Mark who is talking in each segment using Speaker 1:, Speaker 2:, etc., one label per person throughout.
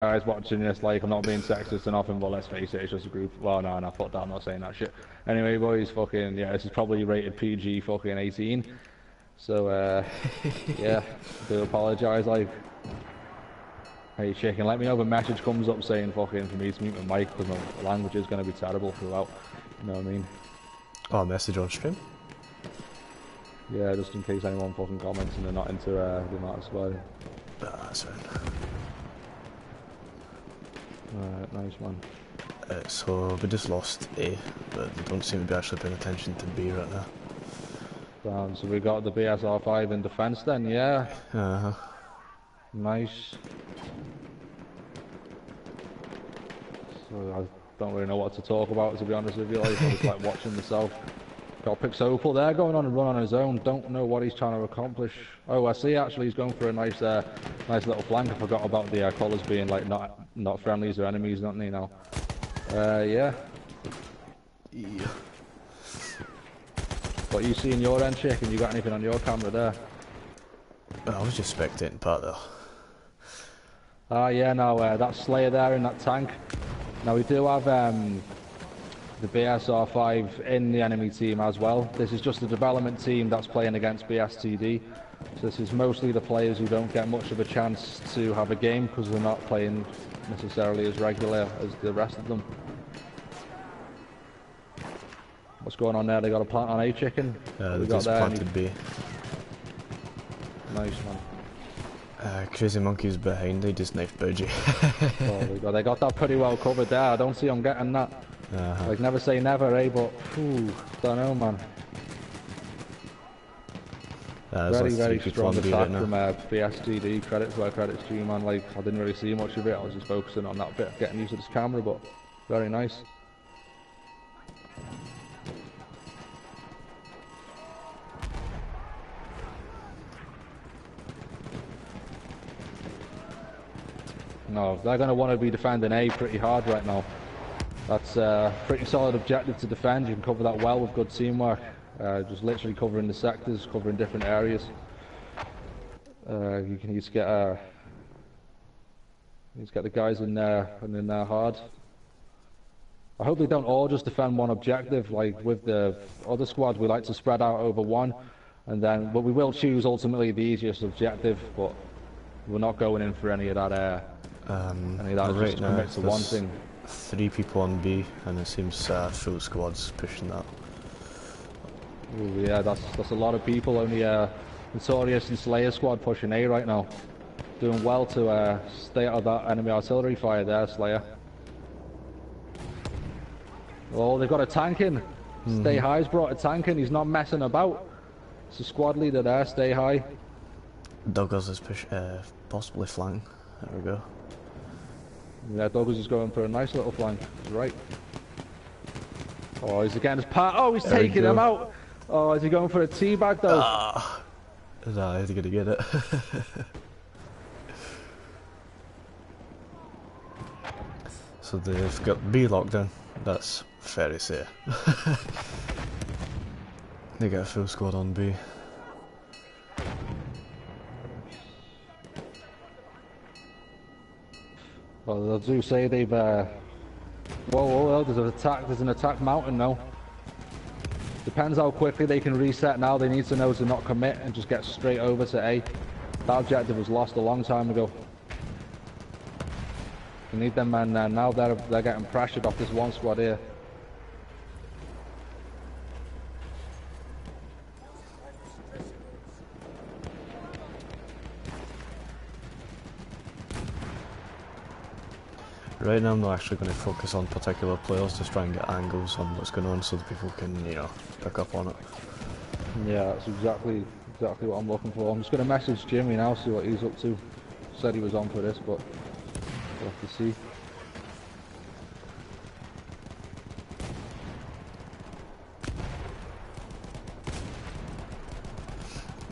Speaker 1: guys watching this, like, I'm not being sexist or nothing, but let's face it, it's just a group. Well, no, fuck that, I'm not saying that shit. Anyway, boys, fucking, yeah, this is probably rated PG fucking 18. So, yeah, I do apologise, like. Hey, chicken, let me know if a message comes up saying fucking for me to mute my mic, because my language is going to be terrible throughout. You know what I mean?
Speaker 2: Oh, a message on stream?
Speaker 1: Yeah, just in case anyone fucking comments and they're not into the amount of swearing.
Speaker 2: That's right.
Speaker 1: Alright, nice man.
Speaker 2: So we just lost A, but they don't seem to be actually paying attention to B right now.
Speaker 1: So we got the BSR5 in defence then, yeah.
Speaker 2: Uh-huh.
Speaker 1: Nice. So I don't really know what to talk about, to be honest with you. Like, I was like watching myself. Got Pixopal there going on and run on his own. Don't know what he's trying to accomplish. Oh, I see. Actually, he's going for a nice little flank. I forgot about the colours being like not friendlies or enemies, not you know. Yeah.
Speaker 2: Yeah.
Speaker 1: What you see in your end, chicken? You got anything on your camera there?
Speaker 2: I was just spectating part though.
Speaker 1: Yeah. No, that Slayer there in that tank. Now we do have the BSR5 in the enemy team as well. This is just the development team that's playing against BSTD. So this is mostly the players who don't get much of a chance to have a game because they're not playing necessarily as regular as the rest of them. What's going on there? They got a plant on A, chicken?
Speaker 2: They just planted B.
Speaker 1: Nice, man.
Speaker 2: Crazy Monkey's behind, they just knifed Budgie.
Speaker 1: Oh, they got that pretty well covered there. I don't see them getting that. Like, never say never, eh? But, don't know, man. Very, very strong attack from BSTD. Credit where credit's due, man. Like, I didn't really see much of it. I was just focusing on that bit, getting used to this camera, but very nice. No, they're going to want to be defending A pretty hard right now. That's a pretty solid objective to defend. You can cover that well with good teamwork. Just literally covering the sectors, covering different areas. You can just get the guys in there and in there hard. I hope they don't all just defend one objective. Like with the other squads, we like to spread out over one, but we will choose ultimately the easiest objective. But we're not going in for any of that.
Speaker 2: Right now,
Speaker 1: to one thing.
Speaker 2: 3 people on B, and it seems full squads pushing that.
Speaker 1: Ooh, yeah, that's a lot of people. Only Notorious and Slayer squad pushing A right now. Doing well to stay out of that enemy artillery fire there, Slayer. Oh, they've got a tank in. Stay High's brought a tank in. He's not messing about. It's a squad leader there. Stay High.
Speaker 2: Douglas is possibly flank. There we go.
Speaker 1: Yeah, Douglas is going for a nice little flank. He's right. Oh, he's getting his part. Oh, he's taking him out. Oh, is he going for a teabag though?
Speaker 2: Nah, he's gonna get it. So they've got B locked in. That's fair to say. They got a full squad on B.
Speaker 1: Well, I do say they've. Whoa, there's an attack mountain now. Depends how quickly they can reset now. They need to know to not commit and just get straight over to A. That objective was lost a long time ago. We need them men there. Now they're getting pressured off this one squad here.
Speaker 2: Right now I'm not actually going to focus on particular players, just try and get angles on what's going on so that people can, you know, pick up on it.
Speaker 1: Yeah, that's exactly what I'm looking for. I'm just going to message Jimmy now, see what he's up to. Said he was on for this, but we'll have to see.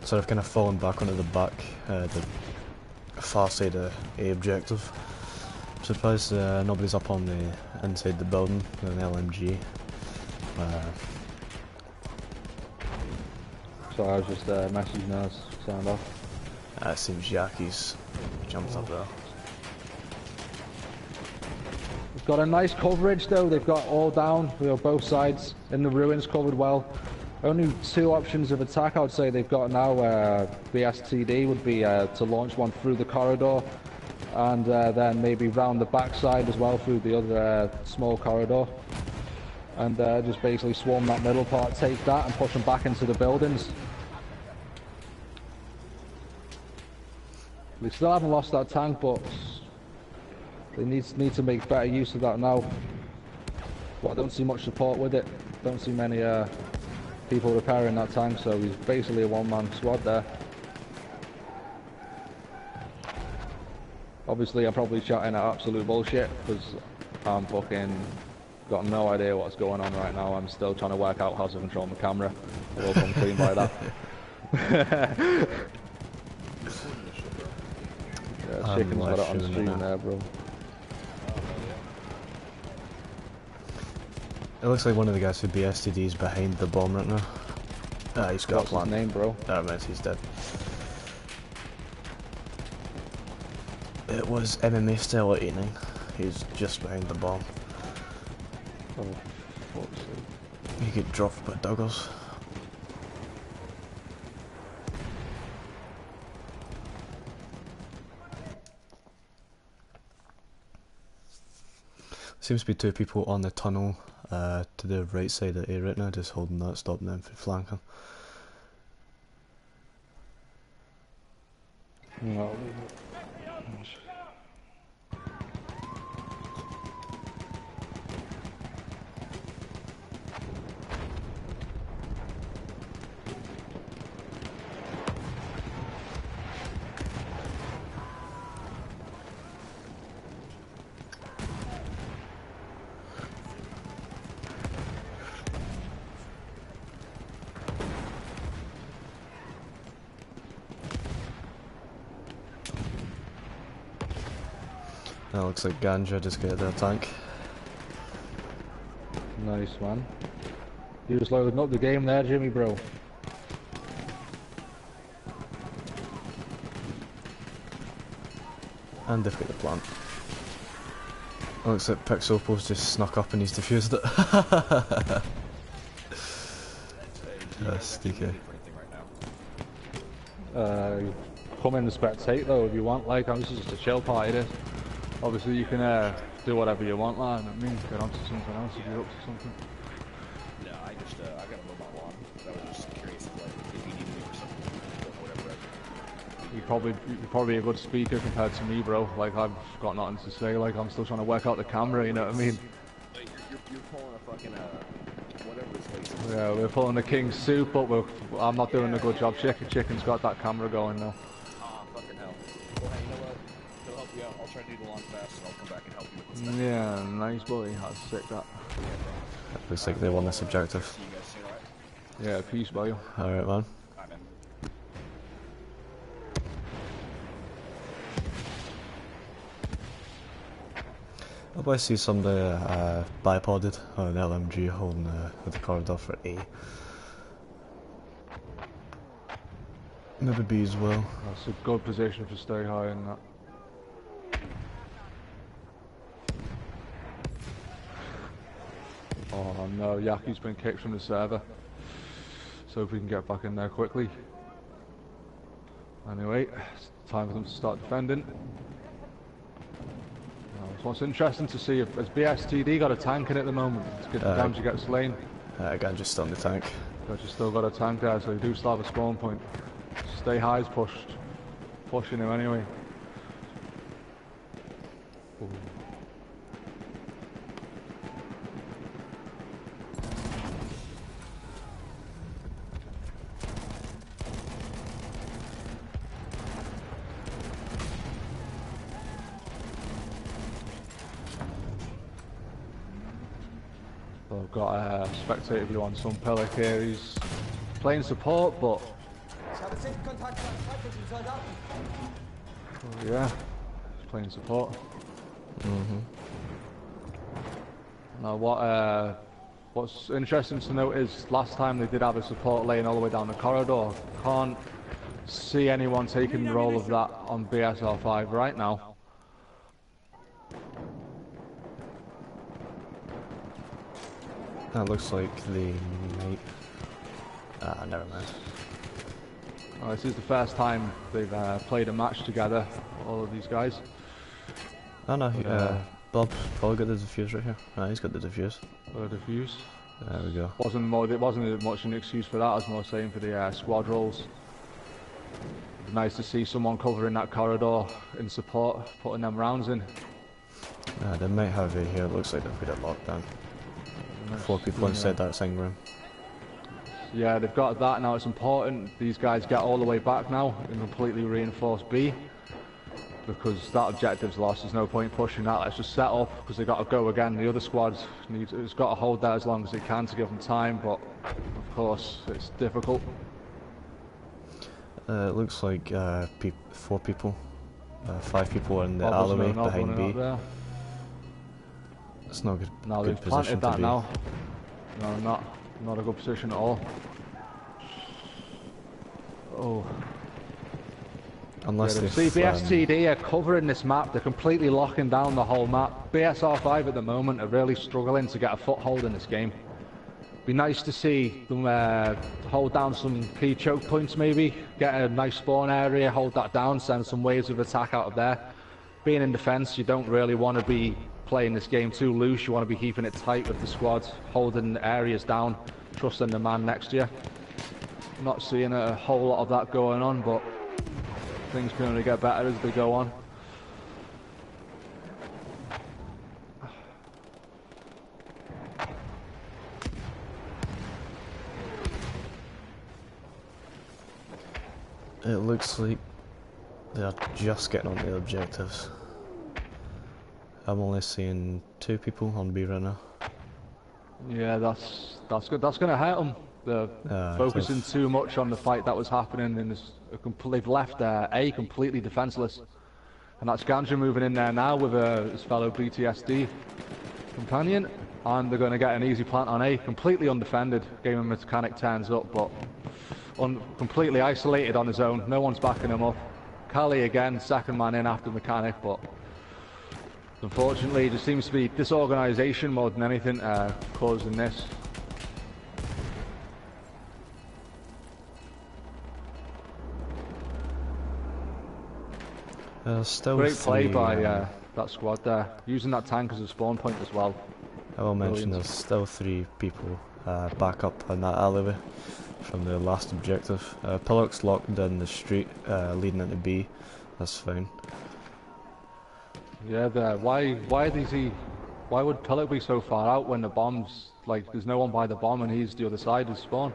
Speaker 2: So I've kind of fallen back onto the back, the far side of A objective. I'm surprised nobody's up on the inside the building with an LMG.
Speaker 1: So I was just messaging now, signed off.
Speaker 2: It seems Yaki's jumped up there.
Speaker 1: Got a nice coverage though, they've got all down, both sides, in the ruins covered well. Only two options of attack I would say they've got now, BSTD would be to launch one through the corridor, and then maybe round the backside as well through the other small corridor. And just basically swarm that middle part, take that and push them back into the buildings. We still haven't lost that tank, but they need to make better use of that now. But I don't see much support with it. Don't see many people repairing that tank, so he's basically a one-man squad there. Obviously, I'm probably shouting at absolute bullshit because I'm fucking got no idea what's going on right now. I'm still trying to work out how to control my camera. I will come clean by that. Yeah, Chicken's got it on stream there, bro.
Speaker 2: It looks like one of the guys who BSTD is behind the bomb right now. Ah, he's got a plan.
Speaker 1: What's his name, bro?
Speaker 2: Oh man, he's dead. It was MMA style at 89. He's just behind the bomb.
Speaker 1: Oh, fuck's sake.
Speaker 2: He get dropped by Douglas. Seems to be two people on the tunnel to the right side of the A right now, just holding that, stopping them from flanking.
Speaker 1: No.
Speaker 2: That looks like Ganja just got their tank.
Speaker 1: Nice, man. You just loading up the game there, Jimmy, bro.
Speaker 2: And they've got the plant. Looks like Pixopo's just snuck up and he's defused it. That's DK.
Speaker 1: Come in and spectate though if you want. Like, this is just a chill party. This. Obviously, you can do whatever you want, like. I mean, get onto something else if you're up to something.
Speaker 3: No, I got to mow my lawn. I was just curious if, like, if you need me or something, or whatever.
Speaker 1: You're probably a good speaker compared to me, bro. Like, I've got nothing to say. Like, I'm still trying to work out the camera. You know what I mean?
Speaker 3: Like, you're pulling a fucking whatever this place is.
Speaker 1: Yeah, we're pulling the king's soup, but I'm not doing a good job. Chicken's got that camera going now.
Speaker 3: Fucking hell. Well, hey, you know what? He'll help you out. I'll try to do the lawn fast, and I'll come back and help you with this stuff.
Speaker 1: Yeah, nice boy. That's sick, that.
Speaker 2: Looks like they won this objective.
Speaker 3: See you guys soon, alright?
Speaker 1: Yeah, peace, boy.
Speaker 2: Alright, man.
Speaker 3: Alright, man.
Speaker 2: I see somebody bipoded on an LMG holding the corridor for A. Maybe B as well.
Speaker 1: That's a good position to stay high in that. Oh no, Yaki's been kicked from the server. So if we can get back in there quickly. Anyway, it's time for them to start defending. What's interesting to see, has BSTD got a tank in at the moment? It's good times to get slain.
Speaker 2: Ganja's still in the tank.
Speaker 1: But you still got a tank there, so you do still have a spawn point. Stay high is pushed. Pushing him anyway. Ooh. So I've got a spectator view on some Pellic here. He's playing support, but yeah, he's playing support. Now what's interesting to note is last time they did have a support lane all the way down the corridor. Can't see anyone taking the role of that on BSR5 right now.
Speaker 2: That looks like they might... Ah, never mind.
Speaker 1: Oh, this is the first time they've played a match together, all of these guys.
Speaker 2: Oh no,
Speaker 1: But,
Speaker 2: Bob probably got the defuse right here. Ah, he's got the defuse.
Speaker 1: Diffuse.
Speaker 2: There we go.
Speaker 1: It wasn't much an excuse for that. I was more saying for the squad roles. Nice to see someone covering that corridor in support, putting them rounds in.
Speaker 2: They might have it here. It looks like they've got it locked down. 4 people inside that sing room.
Speaker 1: Yeah, they've got that now. It's important these guys get all the way back now and completely reinforce B, because that objective's lost. There's no point pushing that. Let's just set up, because they've got to go again. The other squad has got to hold that as long as they can to give them time, but of course it's difficult.
Speaker 2: It looks like 4 people, 5 people are in the alleyway behind B. It's not a good,
Speaker 1: No,
Speaker 2: good
Speaker 1: they've
Speaker 2: position
Speaker 1: planted that
Speaker 2: to be.
Speaker 1: now. No, not a good position at all. Oh.
Speaker 2: Unless they
Speaker 1: See, BSTD are covering this map. They're completely locking down the whole map. BSR5 at the moment are really struggling to get a foothold in this game. Be nice to see them hold down some key choke points, maybe get a nice spawn area, hold that down, send some waves of attack out of there. Being in defence, you don't really want to be playing this game too loose. You want to be keeping it tight with the squad, holding areas down, trusting the man next to you. I'm not seeing a whole lot of that going on, but things can only get better as they go on.
Speaker 2: It looks like they're just getting onto the objectives. I'm only seeing 2 people on B right now.
Speaker 1: Yeah, that's good. That's going to hurt them. They're focusing too much on the fight that was happening, and they've left A completely defenseless. And that's Ganja moving in there now with his fellow BTSD companion, and they're going to get an easy plant on A, completely undefended. Game mechanic turns up, but completely isolated on his own. No one's backing him up. Kali again, second man in after mechanic, but unfortunately it just seems to be disorganisation more than anything causing this.
Speaker 2: Still
Speaker 1: Great
Speaker 2: 3,
Speaker 1: play by that squad there, using that tank as a spawn point as well.
Speaker 2: I will mention there's still 3 people back up in that alleyway from the last objective. Pillock's locked down the street leading into B. That's fine.
Speaker 1: Yeah, why would Pillock be so far out when the bomb's like there's no one by the bomb and he's the other side of spawn?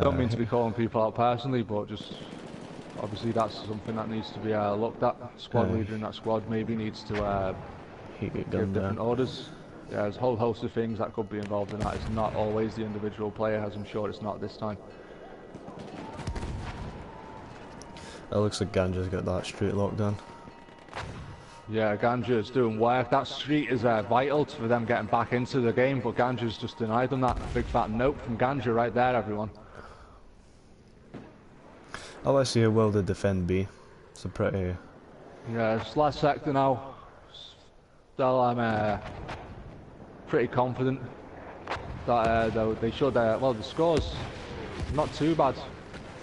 Speaker 1: Don't mean to be calling people out personally, but just obviously that's something that needs to be looked at. Squad leader in that squad maybe needs to give different orders. Yeah, there's a whole host of things that could be involved in that. It's not always the individual player, as I'm sure it's not this time.
Speaker 2: It looks like Ganja's got that street locked down.
Speaker 1: Yeah, Ganja is doing work. That street is vital for them getting back into the game, but Ganja's just denied them that. Big fat nope from Ganja right there, everyone.
Speaker 2: Oh, I see how well they defend B. It's a pretty...
Speaker 1: Yeah, it's last sector now. Still, I'm pretty confident that they should. Well, the score's not too bad.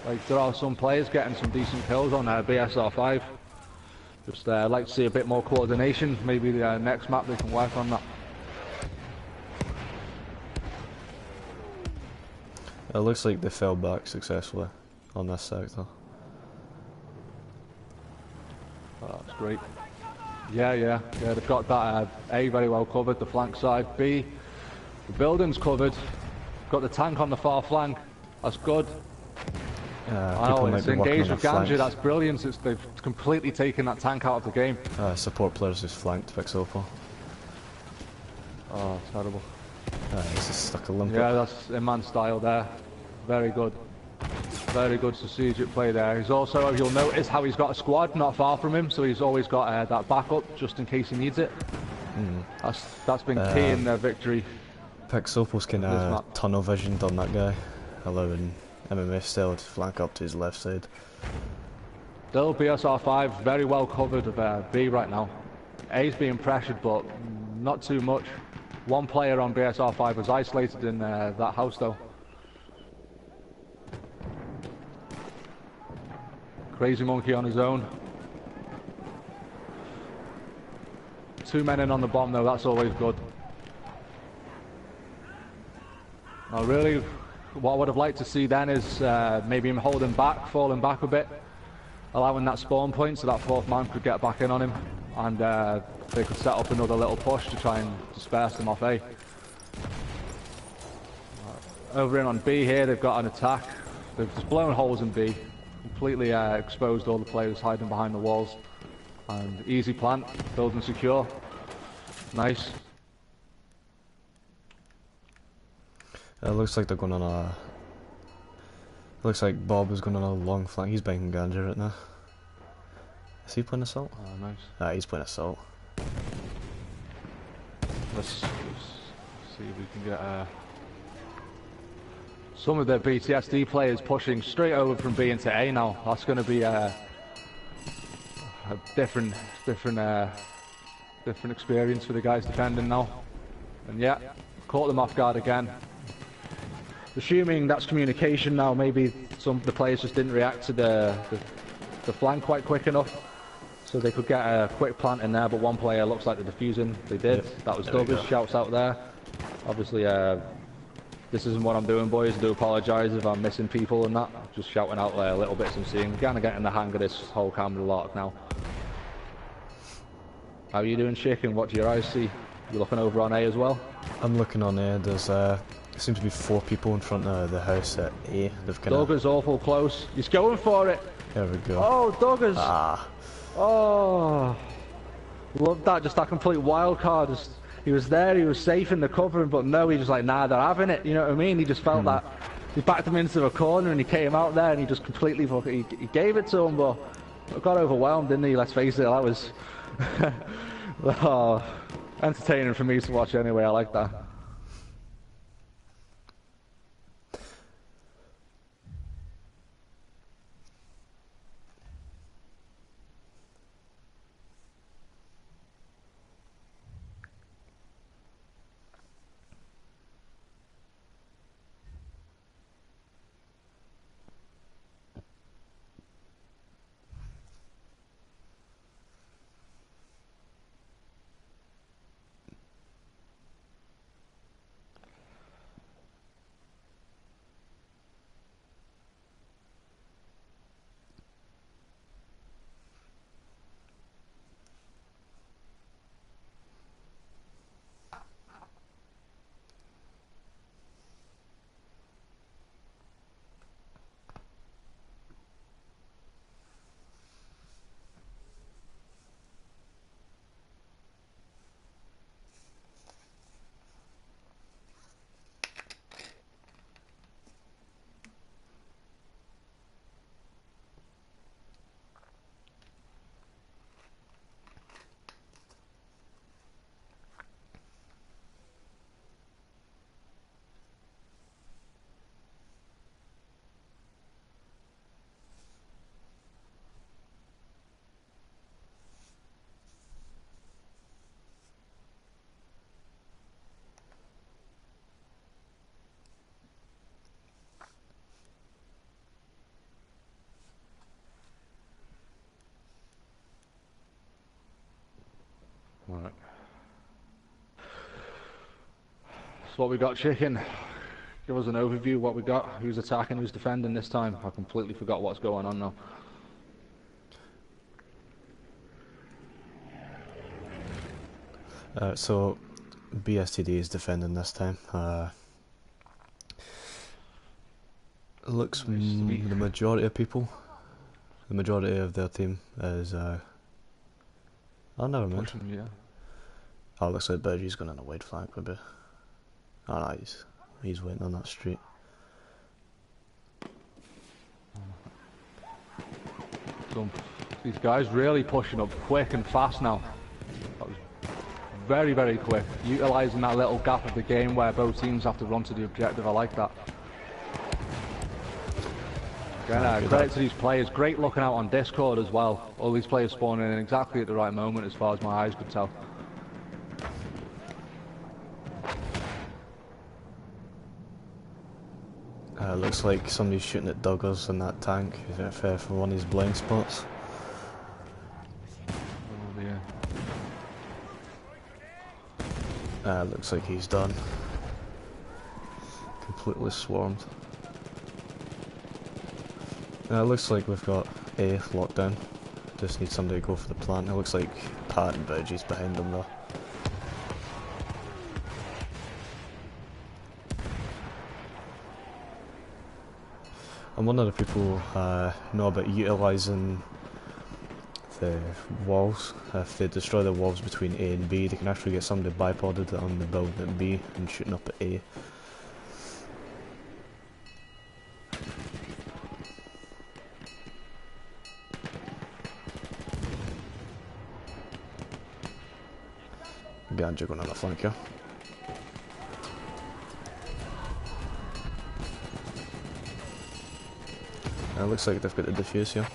Speaker 1: Like, there are some players getting some decent kills on BSR5. Just like to see a bit more coordination. Maybe the next map they can work on that.
Speaker 2: It looks like they fell back successfully on this sector.
Speaker 1: Oh, that's great. Yeah, they've got that A very well covered, the flank side. B, the building's covered. Got the tank on the far flank. That's good. Oh, it's engaged with Ganja. That's brilliant. They've completely taken that tank out of the game.
Speaker 2: Support players just flanked Pixopal.
Speaker 1: Oh, terrible.
Speaker 2: He's just stuck a limp.
Speaker 1: Yeah, that's in-man style there. Very good. Very good strategic play there. He's also, you'll notice how he's got a squad not far from him, so he's always got that backup just in case he needs it. That's been key in their victory.
Speaker 2: Pixopal's kind of tunnel visioned on that guy, allowing MMA still to flank up to his left side.
Speaker 1: Still, BSR5 very well covered of B right now. A's being pressured, but not too much. One player on BSR5 was isolated in that house though. Crazy Monkey on his own. 2 men in on the bomb though, that's always good. Now really, what I would have liked to see then is maybe him holding back, falling back a bit, allowing that spawn point so that fourth man could get back in on him, and they could set up another little push to try and disperse them off A. Over in on B here, they've got an attack. They've just blown holes in B, completely exposed all the players hiding behind the walls. And easy plant, building secure. Nice.
Speaker 2: It looks like they're going on a... Looks like Bob is going on a long flank. He's banking ganja right now. Is he playing assault?
Speaker 1: Oh, nice.
Speaker 2: Ah, he's playing assault.
Speaker 1: Let's see if we can get some of the BSTD players pushing straight over from B into A now. That's going to be a different experience for the guys defending now. And yeah, caught them off guard again. Assuming that's communication now, maybe some of the players just didn't react to the flank quite quick enough, so they could get a quick plant in there, but one player looks like they're defusing. They did. Yep. That was Douglas. Shouts out there. Obviously, this isn't what I'm doing, boys. I do apologise if I'm missing people and that. Just shouting out there little bits I'm seeing. Kind of getting the hang of this whole camera lot now. How are you doing, Chicken? What do your eyes see? You looking over on A as well?
Speaker 2: I'm looking on A. There's seems to be 4 people in front of the house at A. They've kind
Speaker 1: Douglas awful close. He's going for it.
Speaker 2: There we go.
Speaker 1: Oh, Douglas.
Speaker 2: Ah.
Speaker 1: Oh. Loved that. Just that complete wild card. He was there. He was safe in the covering, but no, he just like, nah, they're having it. You know what I mean? He just felt that. He backed him into a corner and he came out there and he just completely he gave it to him, but got overwhelmed, didn't he? Let's face it. That was oh, entertaining for me to watch anyway. I like that. Alright. So what we got, Chicken? Give us an overview of what we got. Who's attacking, who's defending this time? I completely forgot what's going on now.
Speaker 2: So BSTD is defending this time. Looks the majority of people, the majority of their team is oh, never mind.
Speaker 1: Pushing, yeah.
Speaker 2: Oh, it looks like Bergie's going on a wide flank maybe. Oh no, he's waiting on that street.
Speaker 1: So these guys really pushing up quick and fast now. That was very, very quick. Utilising that little gap of the game where both teams have to run to the objective. I like that. Again, credit to these players. Great looking out on Discord as well. All these players spawning in exactly at the right moment as far as my eyes could tell.
Speaker 2: Looks like somebody's shooting at Douglas in that tank for one of his blind spots.
Speaker 1: Oh dear.
Speaker 2: Looks like he's done. Completely swarmed. Looks like we've got A locked down. Just need somebody to go for the plant. It looks like Pat and Virgie's behind them though. I'm wondering if people know about utilising the walls. If they destroy the walls between A and B, they can actually get somebody bipoded on the building at B and shooting up at A. Behind you going on the flank here. It looks like they've got the defuse here.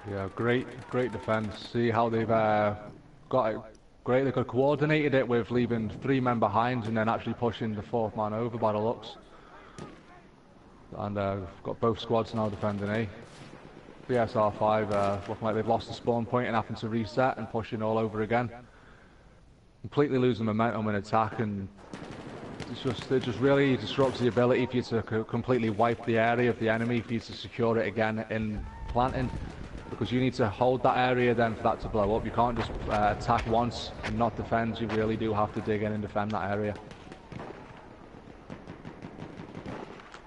Speaker 1: Yeah, great defence. See how they've got it great. They could have coordinated it with leaving 3 men behind and then actually pushing the 4th man over by the looks. And we've got both squads now defending A. BSR5 looking like they've lost the spawn point and having to reset and pushing all over again. Completely losing momentum in attack, and it just really disrupts the ability for you to completely wipe the area of the enemy, for you to secure it again in planting. Because you need to hold that area then for that to blow up. You can't just attack once and not defend. You really do have to dig in and defend that area.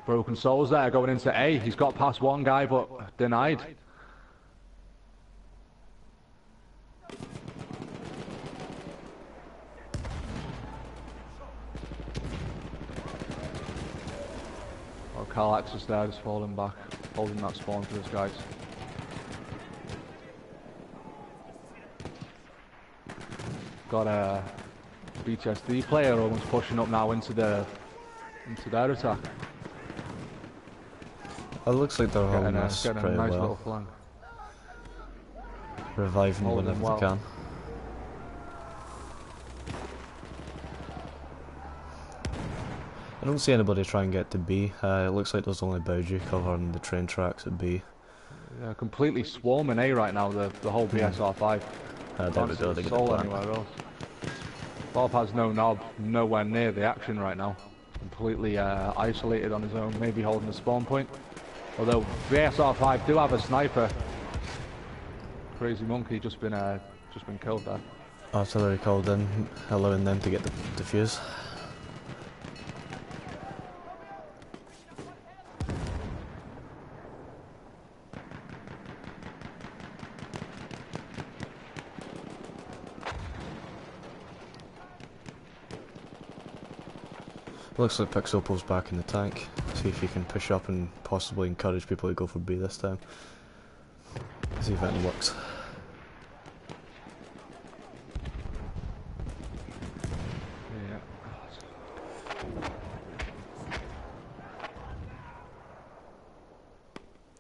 Speaker 1: Broken souls there going into A. He's got past one guy but denied. Oh, Carlax is there just falling back, holding that spawn for his guys. Got a BSTD player almost pushing up now into their attack.
Speaker 2: It looks like they're holding us
Speaker 1: getting
Speaker 2: pretty
Speaker 1: a nice
Speaker 2: well.
Speaker 1: little flank.
Speaker 2: Reviving
Speaker 1: Holding
Speaker 2: whenever
Speaker 1: well.
Speaker 2: they can. I don't see anybody try and get to B. It looks like there's only Bowdry covering the train tracks at B.
Speaker 1: Yeah, completely swarming A right now, the whole BSR5.
Speaker 2: There we go, they get the
Speaker 1: Soul
Speaker 2: plant.
Speaker 1: anywhere else. Bob has no knob, nowhere near the action right now. Completely isolated on his own, maybe holding the spawn point. Although BSR5 do have a sniper. Crazy monkey just been killed there.
Speaker 2: Artillery called in, allowing them to get the defuse. Looks like Pixople's back in the tank. See if he can push up and possibly encourage people to go for B this time. See if that works.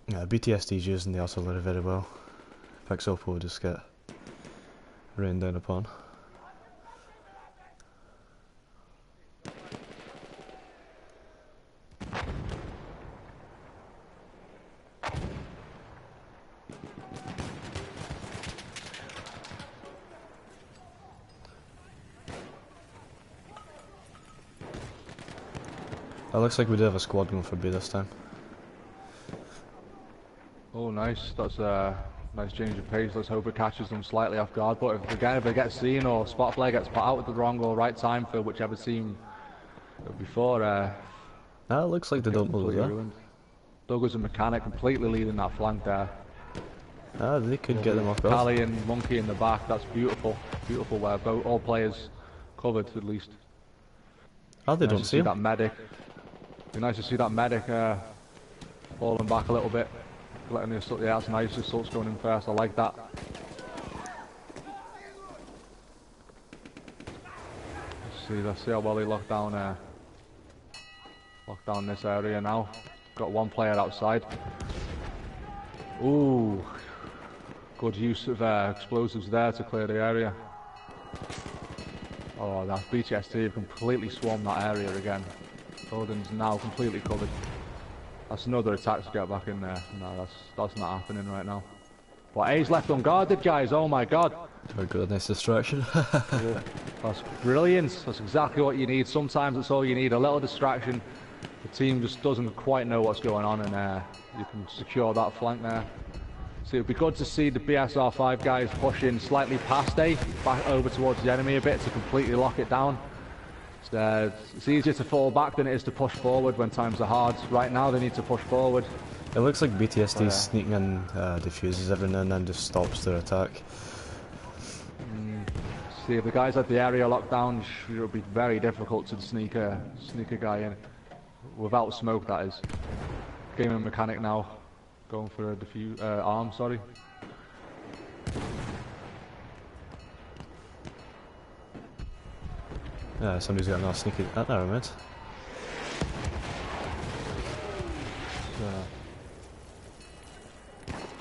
Speaker 2: Yeah, BTSD's using the artillery very well. Pixople will just get rained down upon. It looks like we do have a squad going for B this time.
Speaker 1: Oh, nice. That's a nice change of pace. Let's hope it catches them slightly off guard. But if they get seen or spot flare gets put out at the wrong or right time for whichever team before,
Speaker 2: it looks like they don't move there.
Speaker 1: Douglas and Mechanic completely leading that flank there.
Speaker 2: They could get them off guard.
Speaker 1: Pally and Monkey in the back. That's beautiful. Beautiful where all players covered at least.
Speaker 2: They
Speaker 1: Nice
Speaker 2: don't
Speaker 1: to
Speaker 2: see him.
Speaker 1: that medic. Be nice to see that medic falling back a little bit. Letting the assault, yeah, that's nice. The assault's going in first. I like that. Let's see how well they lock down this area now. Got one player outside. Ooh, good use of explosives there to clear the area. Oh, that's BSTD have completely swarmed that area again. Building's now completely covered. That's another attack to get back in there. No, that's not happening right now. But A's left unguarded, guys. Oh my god.
Speaker 2: Very good, nice distraction.
Speaker 1: Yeah, that's brilliant. That's exactly what you need. Sometimes that's all you need. A little distraction. The team just doesn't quite know what's going on, and you can secure that flank there. So it'd be good to see the BSR5 guys pushing slightly past A, back over towards the enemy a bit to completely lock it down. It's easier to fall back than it is to push forward when times are hard. Right now they need to push forward.
Speaker 2: It looks like BTSD sneaking in diffuses every now and then, just stops their attack.
Speaker 1: See, if the guys at the area locked down, it would be very difficult to sneak a guy in. Without smoke, that is. Gaming mechanic now. Going for a arm, sorry.
Speaker 2: Yeah, somebody's got another sneaky... Oh, never mind.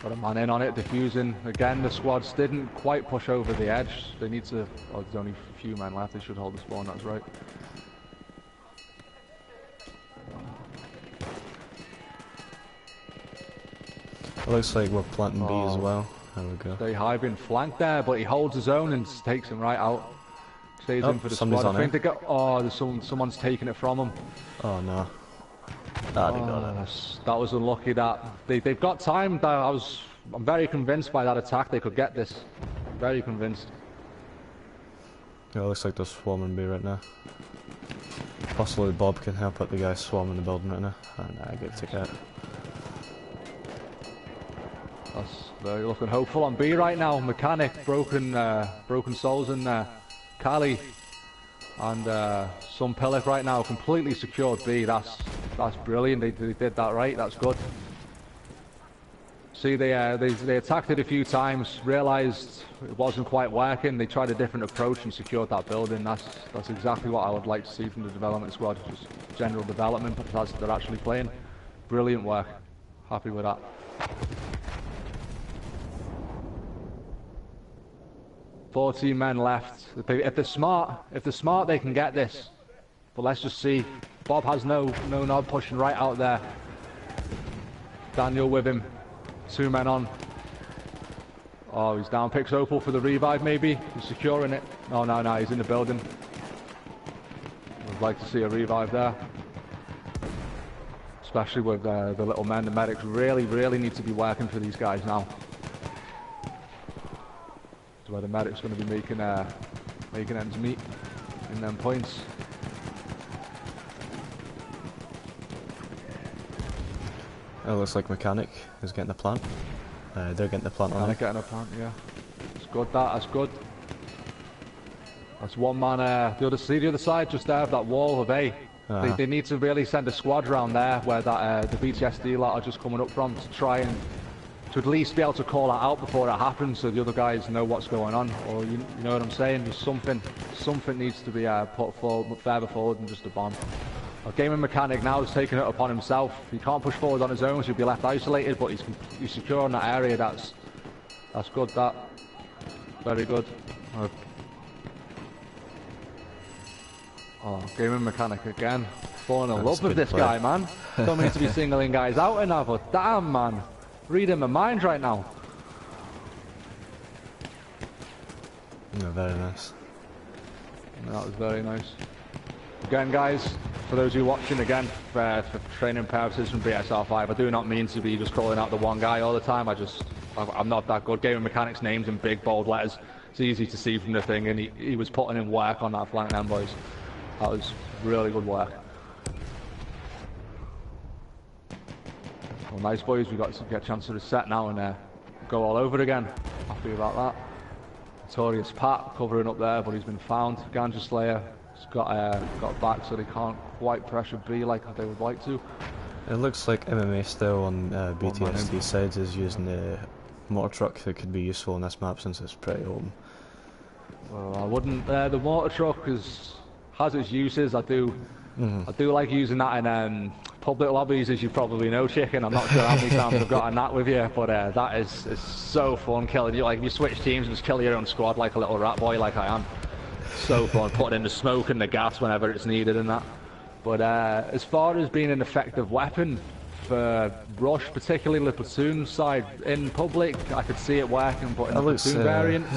Speaker 1: Got a man in on it, diffusing. Again, the squads didn't quite push over the edge. They need to... Oh, there's only a few men left. They should hold the spawn, that's right.
Speaker 2: It looks like we're planting B as well. There we go.
Speaker 1: Stay high, been flanked there, but he holds his own and takes him right out. Stays in for the squad. I think they got... Oh, there's someone's taking it from him.
Speaker 2: Oh no. Ah, they got it.
Speaker 1: That was unlucky. That they've got time. I'm very convinced by that attack they could get this. Very convinced.
Speaker 2: Yeah, it looks like they're swarming B right now. Possibly Bob can help out the guys swarming the building right now. And I get to get it.
Speaker 1: That's very looking hopeful on B right now. Mechanic, broken souls in there. Kali and some Pilip right now completely secured B. That's brilliant. They did that right. That's good. See, they attacked it a few times, realised it wasn't quite working. They tried a different approach and secured that building. That's exactly what I would like to see from the development squad. Just general development, but as they're actually playing. Brilliant work. Happy with that. "14 men left. If they're smart, they can get this. But let's just see. Bob has no nod, pushing right out there. Daniel with him. 2 men on. Oh, he's down. Picks Opal for the revive, maybe. He's securing it. Oh, no, he's in the building. I'd like to see a revive there. Especially with the little men. The medics really need to be working for these guys now. Where the medic's going to be making ends meet in them points.
Speaker 2: It looks like Mechanic is getting the plant. They're getting the plant on it.
Speaker 1: Getting a plant, yeah. It's good, that's good. That's one man, the other side just there of that wall of A. They need to really send a squad around there where that the BTSD lot are just coming up from to try and to at least be able to call that out before it happens so the other guys know what's going on. Or you know what I'm saying? Just something needs to be put further forward than just a bomb. Gaming Mechanic now is taking it upon himself. He can't push forward on his own, so he'll be left isolated, but he's secure in that area. That's good, that. Very good. Oh, Gaming Mechanic again. Falling in love with this guy, man. Don't mean to be singling guys out enough, but damn, man. Reading my mind right now.
Speaker 2: Yeah, very nice.
Speaker 1: That was very nice. Again, guys, for those of you watching, again, for training purposes from BSR5, I do not mean to be just calling out the one guy all the time. I'm not that good. Gaming Mechanic's name's in big, bold letters. It's easy to see from the thing, and he was putting in work on that flank then, boys. That was really good work. Well, nice, boys. We got to get a chance to reset now and go all over again. Happy about that. Notorious Pat covering up there, but he's been found. Ganja Slayer has got back, so they can't quite pressure B like they would like to.
Speaker 2: It looks like MMA still on BTSD sides is using the mortar truck that could be useful in this map since it's pretty open.
Speaker 1: Well, I wouldn't. The mortar truck has its uses. I do like using that in public lobbies, as you probably know, Chicken. I'm not sure how many times I've gotten that with you, but that is so fun killing you. Like, if you switch teams and just kill your own squad like a little rat boy, like I am. So fun, putting in the smoke and the gas whenever it's needed and that. But as far as being an effective weapon for rush, particularly the platoon side in public, I could see it working. But in the platoon variant,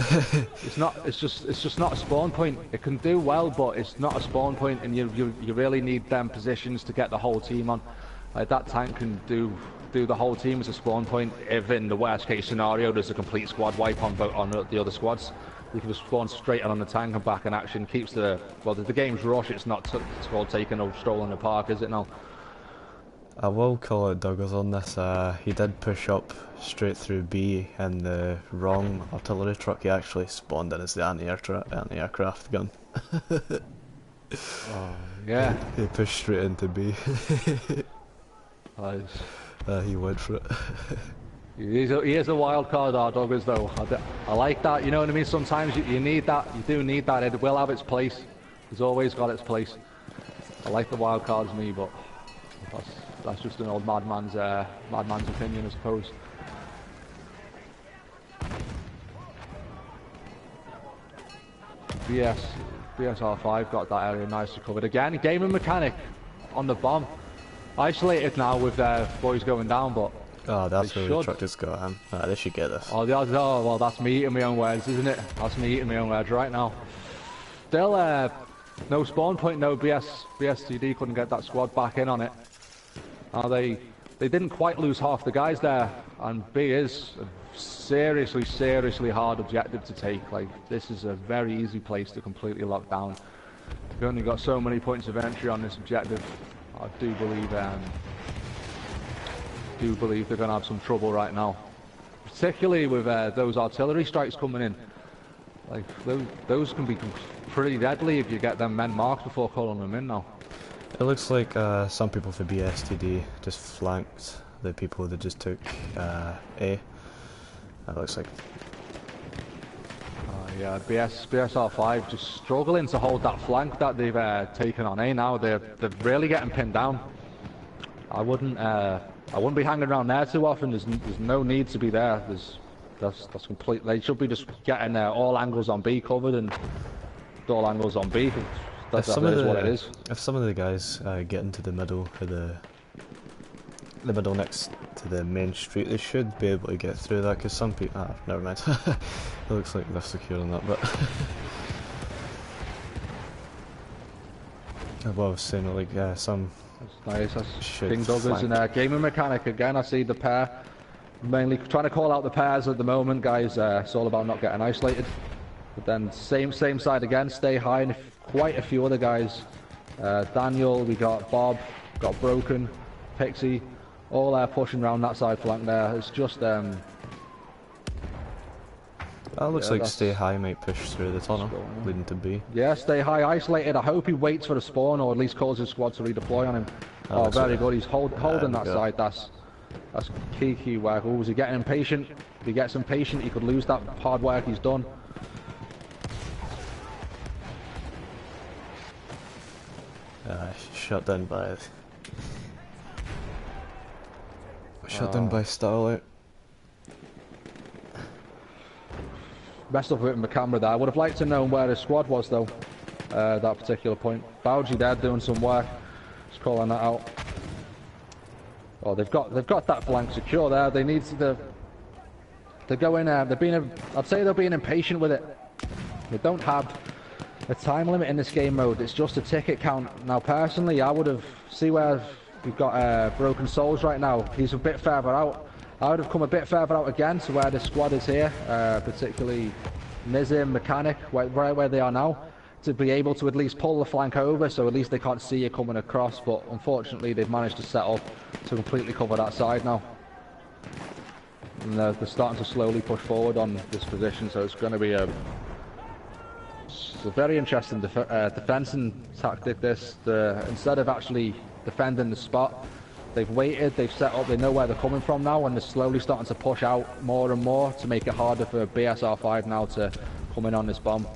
Speaker 1: it's not. It's just not a spawn point. It can do well, but it's not a spawn point, and you really need them positions to get the whole team on. Like that tank can do the whole team as a spawn point. If in the worst case scenario there's a complete squad wipe on the other squads, you can just spawn straight on the tank and back in action. Keeps the game's rush. It's not it's called taking a stroll in the park, is it now?
Speaker 2: I will call it Douglas on this. He did push up straight through B in the wrong artillery truck. He actually spawned in as the anti-aircraft gun.
Speaker 1: Oh, yeah.
Speaker 2: He pushed straight into B.
Speaker 1: Nice.
Speaker 2: He went for it.
Speaker 1: He is a wild card, our Douglas, though. I like that. You know what I mean? Sometimes you need that. You do need that. It will have its place. It's always got its place. I like the wild cards, me, but that's just an old madman's opinion, I suppose. BSR5 got that area nicely covered again. Gaming mechanic on the bomb. Isolated now with their boys going down, but
Speaker 2: oh, that's where the truck just got him. They should get this.
Speaker 1: Oh, well, that's me eating my own words, isn't it? That's me eating my own words right now. Still, no spawn point, no BSTD couldn't get that squad back in on it. They didn't quite lose half the guys there, and B is a seriously hard objective to take. Like, this is a very easy place to completely lock down. We've only got so many points of entry on this objective. I do believe they're going to have some trouble right now, particularly with those artillery strikes coming in. Like, those can be pretty deadly if you get them men marked before calling them in now.
Speaker 2: It looks like some people for BSTD just flanked the people that just took A. It looks like.
Speaker 1: Yeah, BSR5 just struggling to hold that flank that they've taken on A now. They're really getting pinned down. I wouldn't be hanging around there too often. There's no need to be there. That's complete. They should be just getting all angles on B covered and all angles on B. That's what it is.
Speaker 2: If some of the guys get into the middle of the middle next to the main street, they should be able to get through that, because some people... never mind. It looks like they're secure on that, but... What I was saying, like, some...
Speaker 1: That's nice, that's King Douglas and gaming mechanic again. I see the pair. Mainly trying to call out the pairs at the moment, guys. It's all about not getting isolated. But then same side again, stay high, and quite a few other guys. Daniel, we got Bob, got Broken, Pixie, all pushing around that side flank there. It's just
Speaker 2: that looks like stay high might push through the tunnel, leading to B.
Speaker 1: Yeah, stay high, isolated. I hope he waits for the spawn, or at least calls his squad to redeploy on him. Oh, very good. He's holding that side. That's key work. Oh, was he getting impatient? If he gets impatient, he could lose that hard work he's done.
Speaker 2: Shut down by Starlight.
Speaker 1: Messed up with my camera there. I would have liked to know where his squad was though. That particular point. Bowji there doing some work. Just calling that out. Oh, they've got that flank secure there. They need to. They're going. I'd say they're being impatient with it. They don't have a time limit in this game mode. It's just a ticket count. Now, personally, I would have see where we've got Broken Souls right now. He's a bit further out. I would have come a bit further out again to where the squad is here, particularly Nizim, Mechanic, right where they are now, to be able to at least pull the flank over, so at least they can't see you coming across. But unfortunately, they've managed to set up to completely cover that side now. And they're starting to slowly push forward on this position, so it's going to be a very interesting defending tactic. Instead of actually defending the spot, they've waited, they've set up, they know where they're coming from now, and they're slowly starting to push out more and more to make it harder for BSR5 now to come in on this bomb.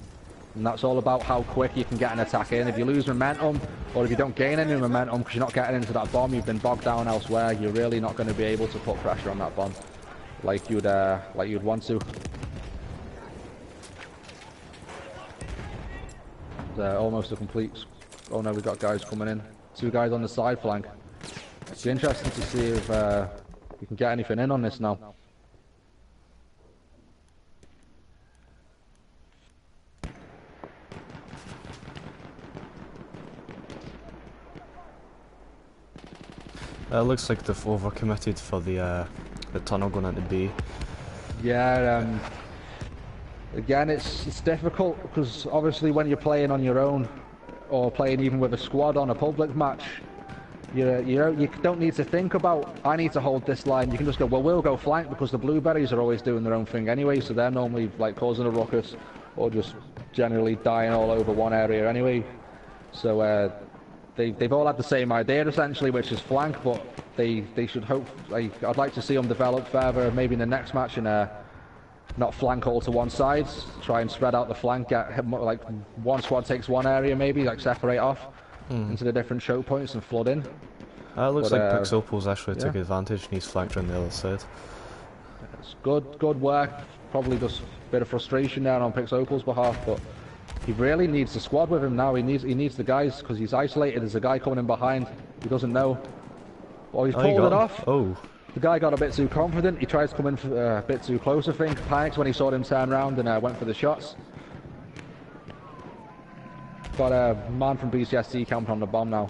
Speaker 1: And that's all about how quick you can get an attack in. If you lose momentum, or if you don't gain any momentum because you're not getting into that bomb, you've been bogged down elsewhere, you're really not going to be able to put pressure on that bomb like you'd want to. almost a complete. Oh no, we got guys coming in. 2 guys on the side flank. It's interesting to see if we can get anything in on this now.
Speaker 2: It looks like they've overcommitted for the tunnel going into B.
Speaker 1: Yeah. Again, it's difficult because obviously when you're playing on your own, or playing even with a squad on a public match, you don't need to think about, I need to hold this line. You can just go, well, we'll go flank, because the blueberries are always doing their own thing anyway, so they're normally like causing a ruckus or just generally dying all over one area anyway. So they've all had the same idea essentially, which is flank, but they should hope, I'd like to see them develop further maybe in the next match and not flank all to one side, try and spread out the flank, get like one squad takes one area maybe, like separate off into the different choke points and flood in.
Speaker 2: It looks like Pixople's actually took advantage and he's flanked around the other side.
Speaker 1: It's good work, probably just a bit of frustration there on Pixople's behalf, but he really needs the squad with him now. He needs the guys, because he's isolated. There's a guy coming in behind, he doesn't know. Oh, he's pulled it off.
Speaker 2: Oh.
Speaker 1: The guy got a bit too confident. He tries to come in a bit too close, I think. Panicked when he saw him turn around and went for the shots. Got a man from BSTD camping on the bomb now.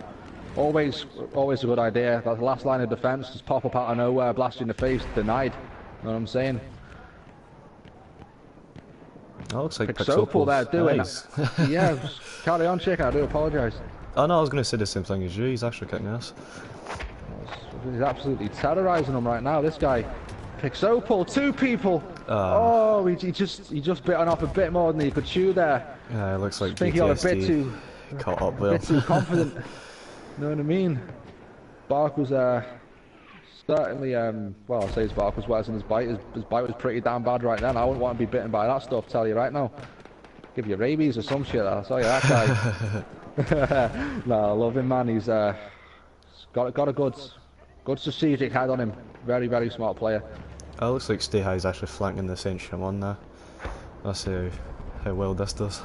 Speaker 1: Always a good idea. That's the last line of defense. Just pop up out of nowhere, blast you in the face, denied. You know what I'm saying?
Speaker 2: That looks like
Speaker 1: Pixople there doing
Speaker 2: nice.
Speaker 1: Yeah, carry on, chicken. I do apologise.
Speaker 2: Oh no, I was going to say the same thing as you. He's actually kicking ass.
Speaker 1: He's absolutely terrorising them right now. This guy, Pixople, 2 people. Oh, he just bitten off a bit more than he could chew there.
Speaker 2: Yeah, it looks like
Speaker 1: I think he got a bit too
Speaker 2: caught up there.
Speaker 1: A bit too confident. You know what I mean? Bark was certainly well, I'll say his bark was worse than his bite. His bite was pretty damn bad right then. I wouldn't want to be bitten by that stuff, tell you right now. Give you rabies or some shit. I'll tell you that guy. No, I love him, man. He's got a good strategic head on him. Very, very smart player.
Speaker 2: It looks like Stay High is actually flanking the Centrum on there. That's how well this does.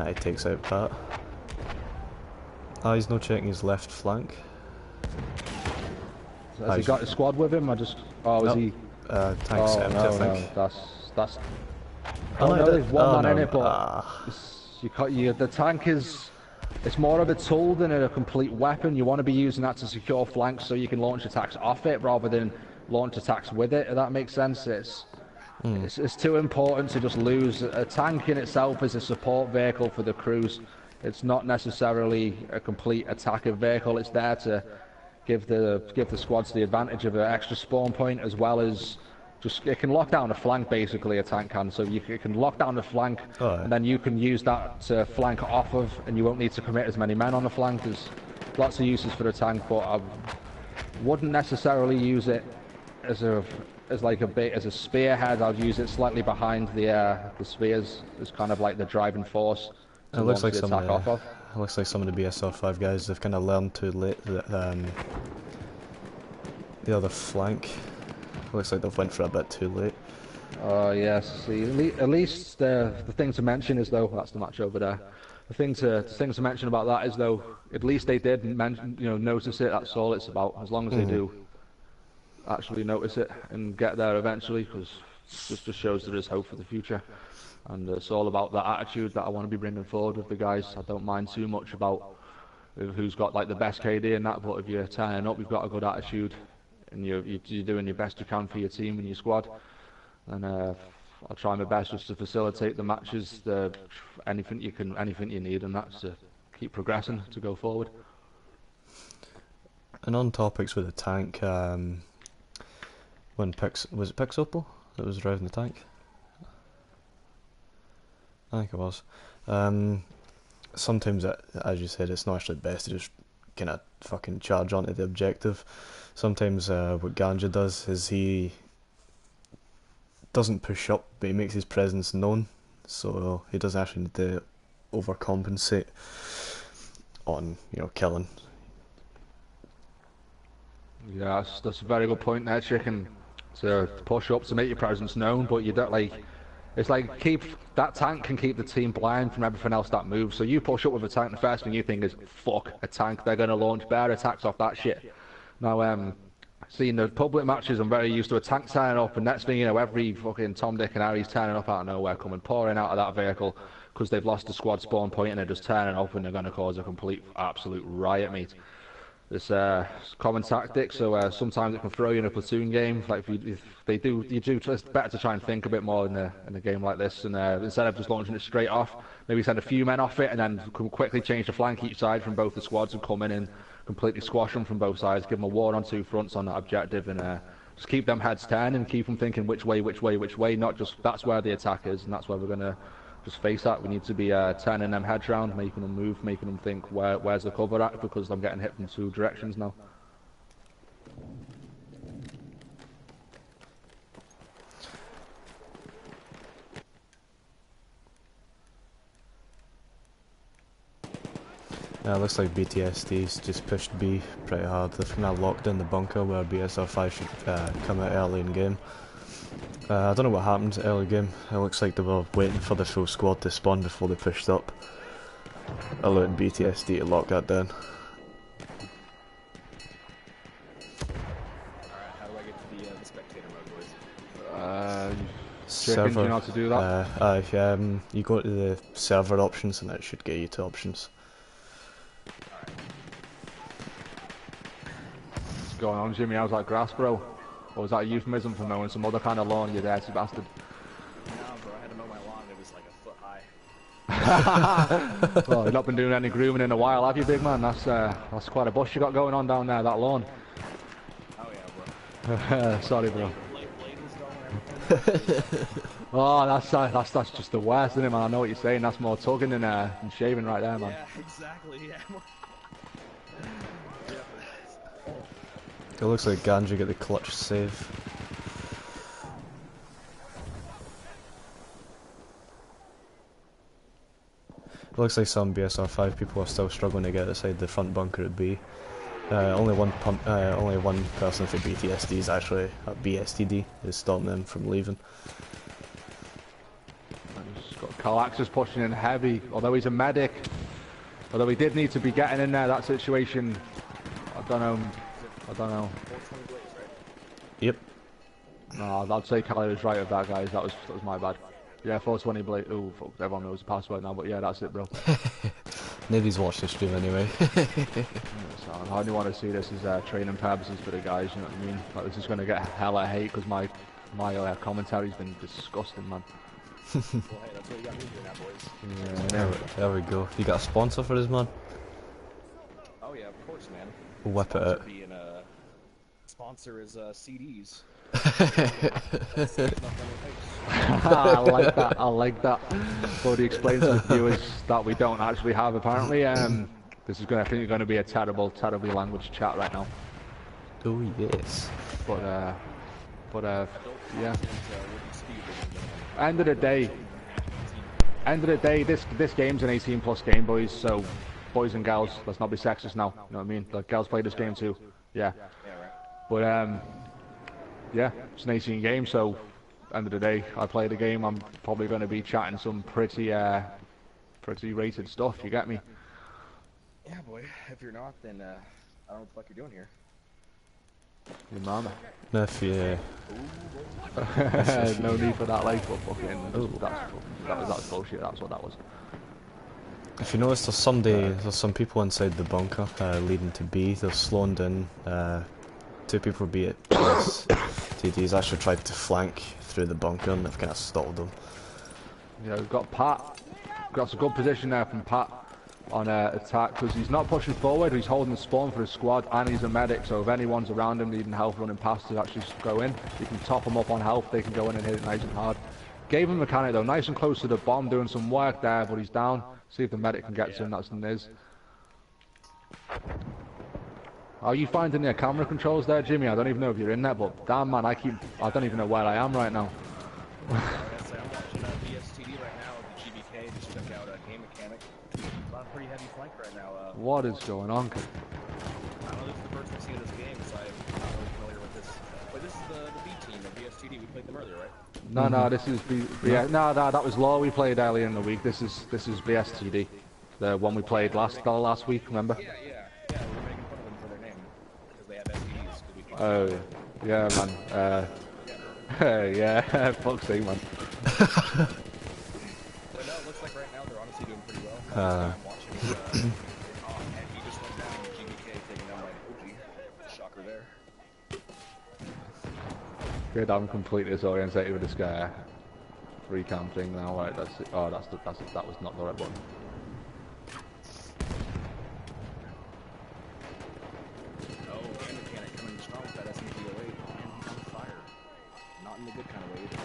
Speaker 2: He takes out Pat. He's not checking his left flank.
Speaker 1: Has he got his squad with him? Oh, is he?
Speaker 2: Tank's empty, I think.
Speaker 1: No, that's.
Speaker 2: Oh,
Speaker 1: no, there's one man in it, but
Speaker 2: the
Speaker 1: tank is. It's more of a tool than a complete weapon. You want to be using that to secure flanks so you can launch attacks off it rather than launch attacks with it, if that makes sense. It's too important to just lose. A tank in itself is a support vehicle for the crews. It's not necessarily a complete attacker vehicle. It's there to give the squads the advantage of an extra spawn point, as well as just, it can lock down a flank basically, a tank can. So it can lock down the flank, and then you can use that to flank off of, and you won't need to commit as many men on the flank. There's lots of uses for the tank, but I wouldn't necessarily use it as a spearhead. I'd use it slightly behind the spears as kind of like the driving force.
Speaker 2: It looks like some of the BSR5 guys have kind of learned to let the other flank. It looks like they've went for a bit too late.
Speaker 1: Oh yes. See, at least the thing to mention is, though, that's the match over there. The thing to mention about that is, though, at least they did notice it. That's all it's about. As long as they do actually notice it and get there eventually, because it just shows there is hope for the future. And it's all about that attitude that I want to be bringing forward with the guys. I don't mind too much about who's got like the best KD and that, but if you're turning up, you've got a good attitude, and you're doing your best you can for your team and your squad. And I'll try my best just to facilitate the matches, anything you need, and that's to keep progressing to go forward.
Speaker 2: And on topics with the tank, was it Pixopple that was driving the tank? I think it was. Sometimes, as you said, it's not actually best to just kind of fucking charge onto the objective. Sometimes what Ganja does is he doesn't push up, but he makes his presence known, so he doesn't actually need to overcompensate on, killing.
Speaker 1: Yeah, that's a very good point there, Chicken. To push up to make your presence known, but you don't It's like that tank can keep the team blind from everything else that moves. So you push up with a tank, the first thing you think is, fuck, a tank, they're going to launch bear attacks off that shit. Now, seeing the public matches, I'm very used to a tank turning up, and next thing you know, every fucking Tom, Dick and Harry's turning up out of nowhere, coming pouring out of that vehicle, because they've lost the squad spawn point and they're just turning up and they're going to cause a complete, absolute riot, mate. It's common tactic, so sometimes it can throw you in a platoon game. Like if it's better to try and think a bit more in a game like this, and instead of just launching it straight off, maybe send a few men off it and then quickly change the flank each side from both the squads and come in and completely squash them from both sides, give them a war on two fronts on that objective, and just keep them heads turning, keep them thinking which way, not just that's where the attack is and that's where we're gonna just face that. We need to be turning them heads round, making them move, making them think where's the cover at, because I'm getting hit from two directions now.
Speaker 2: Yeah, it looks like BTSD's just pushed B pretty hard. They've now locked in the bunker where BSR5 should come out early in game. I don't know what happened early game. It looks like they were waiting for the full squad to spawn before they pushed up, allowing BTSD to lock that down.
Speaker 3: Alright, how do I get to the spectator mode, boys?
Speaker 1: Server, do you know how to do that?
Speaker 2: You go to the server options and it should get you to options.
Speaker 1: What's going on, Jimmy? How's that grass, bro? Or was that a euphemism for mowing some other kind of lawn, you dirty bastard?
Speaker 3: No, bro, I had to mow my lawn and it was like a foot high.
Speaker 1: Well, you've not been doing any grooming in a while, have you, big man? That's quite a bush you got going on down there, that lawn.
Speaker 3: Oh yeah, bro.
Speaker 1: Sorry, bro.
Speaker 3: Blade was going and everything.
Speaker 1: Oh, that's just the worst, isn't it, man? I know what you're saying. That's more tugging than shaving right there, man.
Speaker 3: Yeah, exactly, yeah.
Speaker 2: It looks like Ganja got the clutch save. It looks like some BSR5 people are still struggling to get outside the front bunker at B. Only one person for BTSD is actually at BSTD, is stopping them from leaving.
Speaker 1: He's got Calaxis pushing in heavy, although he's a medic. Although he did need to be getting in there, that situation, I don't know.
Speaker 2: Yep.
Speaker 1: No, I'd say Cali was right with that, guys. That was my bad. Yeah, 420 blade. Oh, fuck, everyone knows the password now, but yeah, that's it, bro.
Speaker 2: Nobody's watched the stream anyway.
Speaker 1: So I only want to see this as training purposes for the guys, you know what I mean? Like, this is going to get hella hate because my commentary's been disgusting, man.
Speaker 3: Well, hey, that's what you got me doing now, boys.
Speaker 1: Yeah,
Speaker 2: There we go. You got a sponsor for this, man?
Speaker 3: Oh yeah, of course, man.
Speaker 2: Whip it out.
Speaker 3: Sponsor is CDs.
Speaker 1: I like that. But he explains to the viewers that we don't actually have, apparently. This is going to be a terribly language chat right now.
Speaker 2: Oh yes.
Speaker 1: But yeah. End of the day, this game's an 18+ game, boys. So, boys and girls, let's not be sexist now. You know what I mean? Like, girls play this game too. Yeah. But yeah, it's an 18 game. So, end of the day, I play the game. I'm probably going to be chatting some pretty rated stuff. You get me?
Speaker 3: Yeah, boy. If you're not, then I don't know what the fuck you're doing here.
Speaker 1: Your mama.
Speaker 2: If you...
Speaker 1: No need for that, like, but fucking, that's bullshit. That's what that was.
Speaker 2: If you notice, there's some people inside the bunker leading to B. They're slowing down. Two people B at TD's actually tried to flank through the bunker and they've kind of stalled them.
Speaker 1: Yeah, we've got Pat. Got a good position there from Pat on attack because he's not pushing forward. He's holding the spawn for his squad and he's a medic. So if anyone's around him needing health running past to actually go in, you can top them up on health. They can go in and hit it nice and hard. Gave him a mechanic though, nice and close to the bomb, doing some work there, but he's down. See if the medic can get to him. That's the Niz. Are you finding their camera controls there, Jimmy? I don't even know if you're in there, but damn man, I don't even know where I am right now.
Speaker 3: I'm watching BSTD right now with the GBK. Just check out game mechanic. A lot of pretty heavy flank right now.
Speaker 1: What is going on?
Speaker 3: I don't know, this is the first I've seen of this game, so I'm not really familiar with this. But this is the B team of BSTD. We played them earlier, right?
Speaker 1: No, this is no, that was Law we played earlier in the week. This is BSTD, the one we played last week. Remember?
Speaker 3: Yeah, we were making fun of them for their name because they have STDs. We fucked
Speaker 1: Oh
Speaker 3: up.
Speaker 1: yeah, man. Yeah, fuck's sake, man.
Speaker 3: But no, it looks like right now they're honestly doing pretty well. I'm watching. And he just went down. GBK taking down by OG. Shocker there.
Speaker 1: Good, I'm completely disorientated with this guy. Recam thing now, right? That's it. Oh, that was not the right one.
Speaker 3: Oh, and mechanic coming strong with that SMG-08. And he's on fire. Not in the good kind of way either.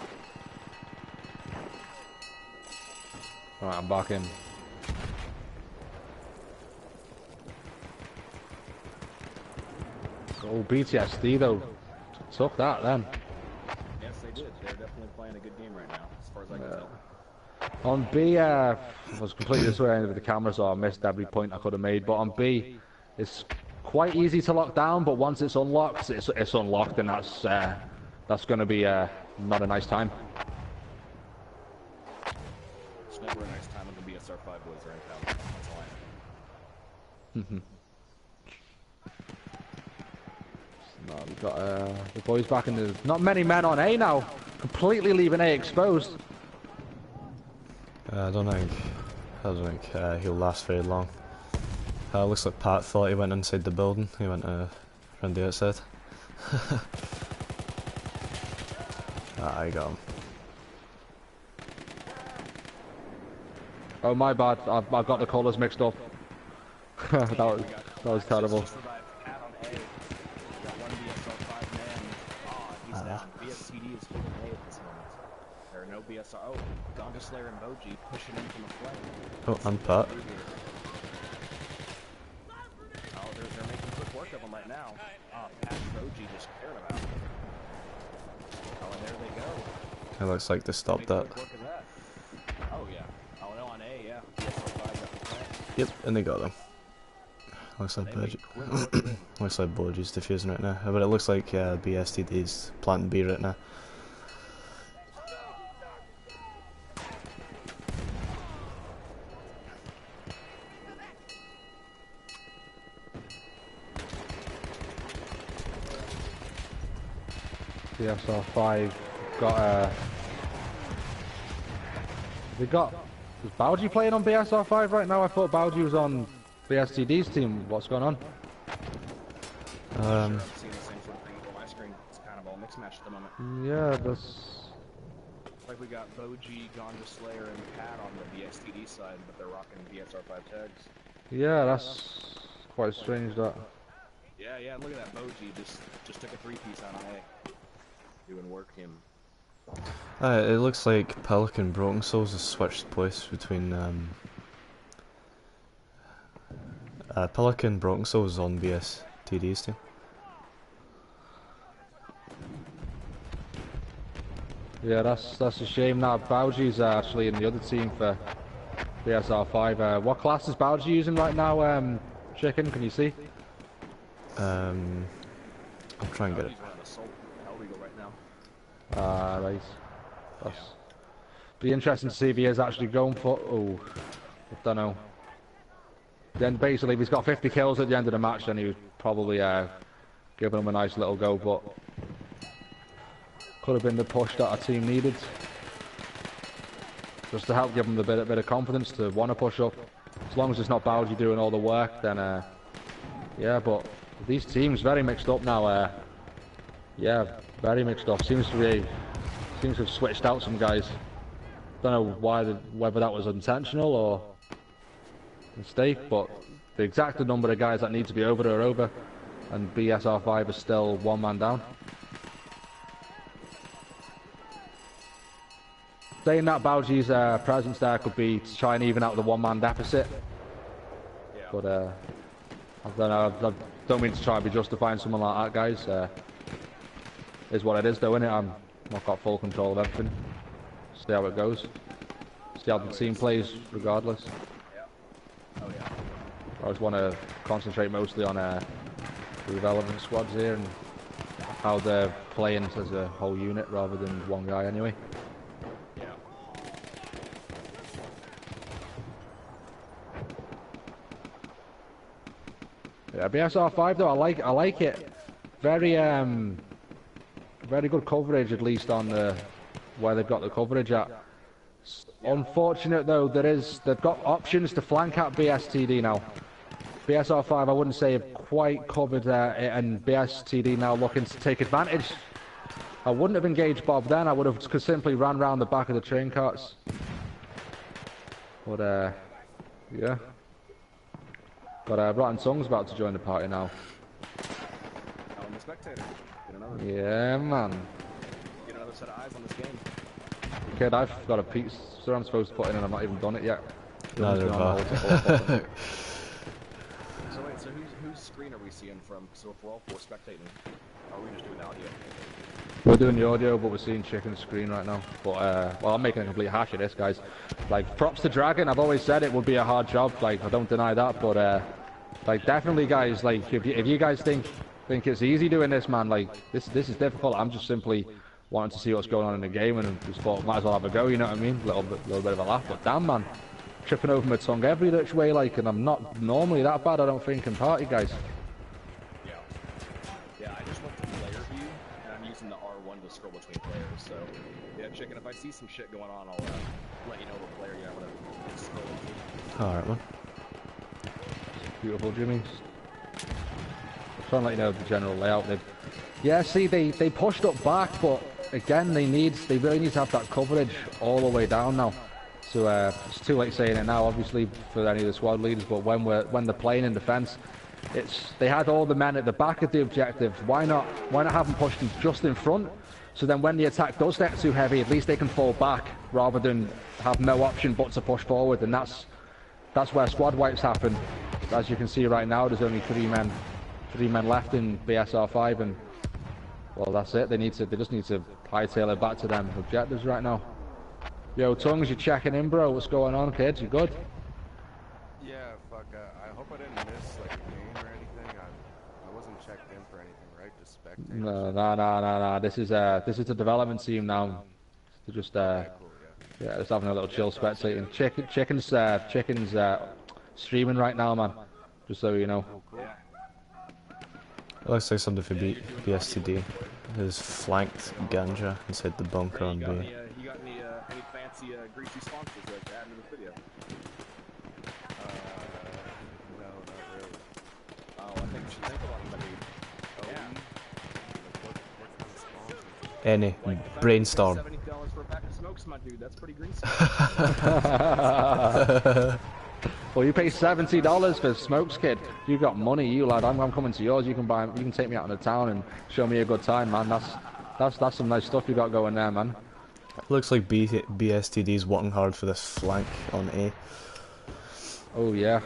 Speaker 1: Alright, I'm back in. Oh, BTSD though. Took that then.
Speaker 3: Yes, they did. They're definitely playing a good game right now, as far as I can tell.
Speaker 1: On B, I was completely disoriented with the camera, so I missed every point I could have made. But on B, it's quite easy to lock down. But once it's unlocked, it's unlocked, and that's going to be not a nice time.
Speaker 3: It's never a nice time when the BSR5 boys are in town. That's all I know.
Speaker 1: No, we've got the boys back in the... Not many men on A now. Completely leaving A exposed.
Speaker 2: I don't think he'll last very long. Looks like Pat thought he went inside the building. He went around the outside. I got him.
Speaker 1: Oh, my bad. I've got the colours mixed up. that was terrible.
Speaker 3: BSTD is holding A at this moment. There are no BSR. Oh, Gonga Slayer and Boji pushing in from the flank.
Speaker 2: Oh, and Pat.
Speaker 3: Oh, they're making quick work of them right now. Pat and Boji just cared about. Oh, and there they go.
Speaker 2: It looks like they stopped that.
Speaker 3: Quick work of that. Oh, yeah. Oh, no, on A, yeah. BSR5 got the flank.
Speaker 2: Yep, and they got them. Looks like looks like Boji's defusing right now, but it looks like BSTD's planting B right now.
Speaker 1: BSR5 got is Bowji playing on BSR5 right now? I thought Bowji was on BSTD's team. What's going on?
Speaker 3: I'm seeing the same sort of thing on my screen. It's kind of all mixed match at the moment.
Speaker 1: Yeah, that's...
Speaker 3: Like we got Boji, Gonga Slayer, and Pat on the BSTD side, but they're rocking BSR5 tags.
Speaker 1: Yeah, that's quite strange, that.
Speaker 3: Yeah, look at that. Boji just took a 3-piece out on A. Doing work him.
Speaker 2: It looks like Pelican Broken Souls has switched place between Pelican Broken Souls on BSTD's team.
Speaker 1: Yeah, that's a shame now. Bowji's actually in the other team for BSR5. What class is Bowji using right now, Chicken? Can you see?
Speaker 2: I'll try and get it.
Speaker 3: He's running Assault Hell Eagle right now.
Speaker 1: Right. That's... Be interesting to see if he is actually going for... Oh, I don't know. Then basically, if he's got 50 kills at the end of the match, then he would probably give him a nice little go, but... Could have been the push that our team needed. Just to help give him a bit of confidence to want to push up. As long as it's not Bowji doing all the work, then yeah, but these teams very mixed up now. Yeah, very mixed up. Seems to have switched out some guys. Don't know whether that was intentional or mistake, but the exact number of guys that need to be over are over, and BSR5 is still one man down. Saying that Bowji's presence there could be to try and even out the one-man deficit.
Speaker 3: Yeah.
Speaker 1: But I don't know. I don't mean to try and be justifying someone like that, guys. Is what it is, though, innit? I've not got full control of everything. See how it goes. See how the team plays, regardless.
Speaker 3: Yeah. Oh yeah.
Speaker 1: I just want to concentrate mostly on the relevant squads here and how they're playing as a whole unit rather than one guy anyway.
Speaker 3: Yeah.
Speaker 1: Yeah, BSR5 though, I like it. Very very good coverage, at least on the where they've got the coverage at. Unfortunate though, they've got options to flank at BSTD now. BSR5 I wouldn't say have quite covered it, and BSTD now looking to take advantage. I wouldn't have engaged Bob then, I would have simply ran round the back of the train carts. But yeah. But Rotten Tongue's about to join the party now.
Speaker 3: I'm a spectator. Get another.
Speaker 1: Yeah, man.
Speaker 3: Get another set of eyes on this game.
Speaker 1: Kid, I've got a pizza I'm supposed to put in and I've not even done it yet.
Speaker 2: Neither have I.
Speaker 3: So wait, so whose screen are we seeing from? So if we're all four spectating, are we just doing audio?
Speaker 1: We're doing the audio, but we're seeing Chicken's screen right now. But well, I'm making a complete hash of this, guys. Like, props to Dragon. I've always said it would be a hard job. Like, I don't deny that. But like, definitely, guys. Like, if you guys think it's easy doing this, man, like this is difficult. I'm just simply wanting to see what's going on in the game, and just thought might as well have a go. You know what I mean? Little bit of a laugh. But damn, man, tripping over my tongue every which way. Like, and I'm not normally that bad. I don't think in party, guys.
Speaker 3: Yeah, I just went to player view, and I'm using the R1 to scroll between players. So yeah, Chicken, if I see some shit going on, I'll let you know what player I'm gonna scroll into.
Speaker 2: Alright, man.
Speaker 1: Beautiful, Jimmy. I'm trying to let you know the general layout. Yeah, see, they pushed up back, but again, they really need to have that coverage all the way down now. So it's too late saying it now, obviously, for any of the squad leaders. But when they're playing in defence, they had all the men at the back of the objective. Why not have them pushed just in front? So then when the attack does get too heavy, at least they can fall back rather than have no option but to push forward. And that's where squad wipes happen. As you can see right now, there's only three men left in BSR5, and well, that's it. They just need to hightail it back to them objectives right now. Yo, Tongues, you checking in, bro? What's going on, kids? You good?
Speaker 4: Yeah, fuck. I hope I didn't miss like a game or anything. I wasn't checked in for anything, right? Just spectating.
Speaker 1: No. This is the development team now. They're just
Speaker 4: Okay, cool,
Speaker 1: yeah, just having a little chill spectating. Chicken's streaming right now, man. Just so you know.
Speaker 4: Cool.
Speaker 2: Looks like something for BSTD. Has flanked Ganja inside the bunker on B.
Speaker 3: You got any fancy greasy sponsors to add into this video?
Speaker 4: No, not really.
Speaker 3: Oh, I think you should think about maybe. Yeah.
Speaker 2: Any. Brainstorm.
Speaker 3: $70 for a pack of smokes, my dude. That's pretty greasy.
Speaker 1: Well, you pay $70 for smokes, kid. You got money, you lad. I'm coming to yours. You can take me out in the town and show me a good time, man. That's some nice stuff you got going there, man.
Speaker 2: Looks like BSTD's working hard for this flank on A.
Speaker 1: Oh yeah,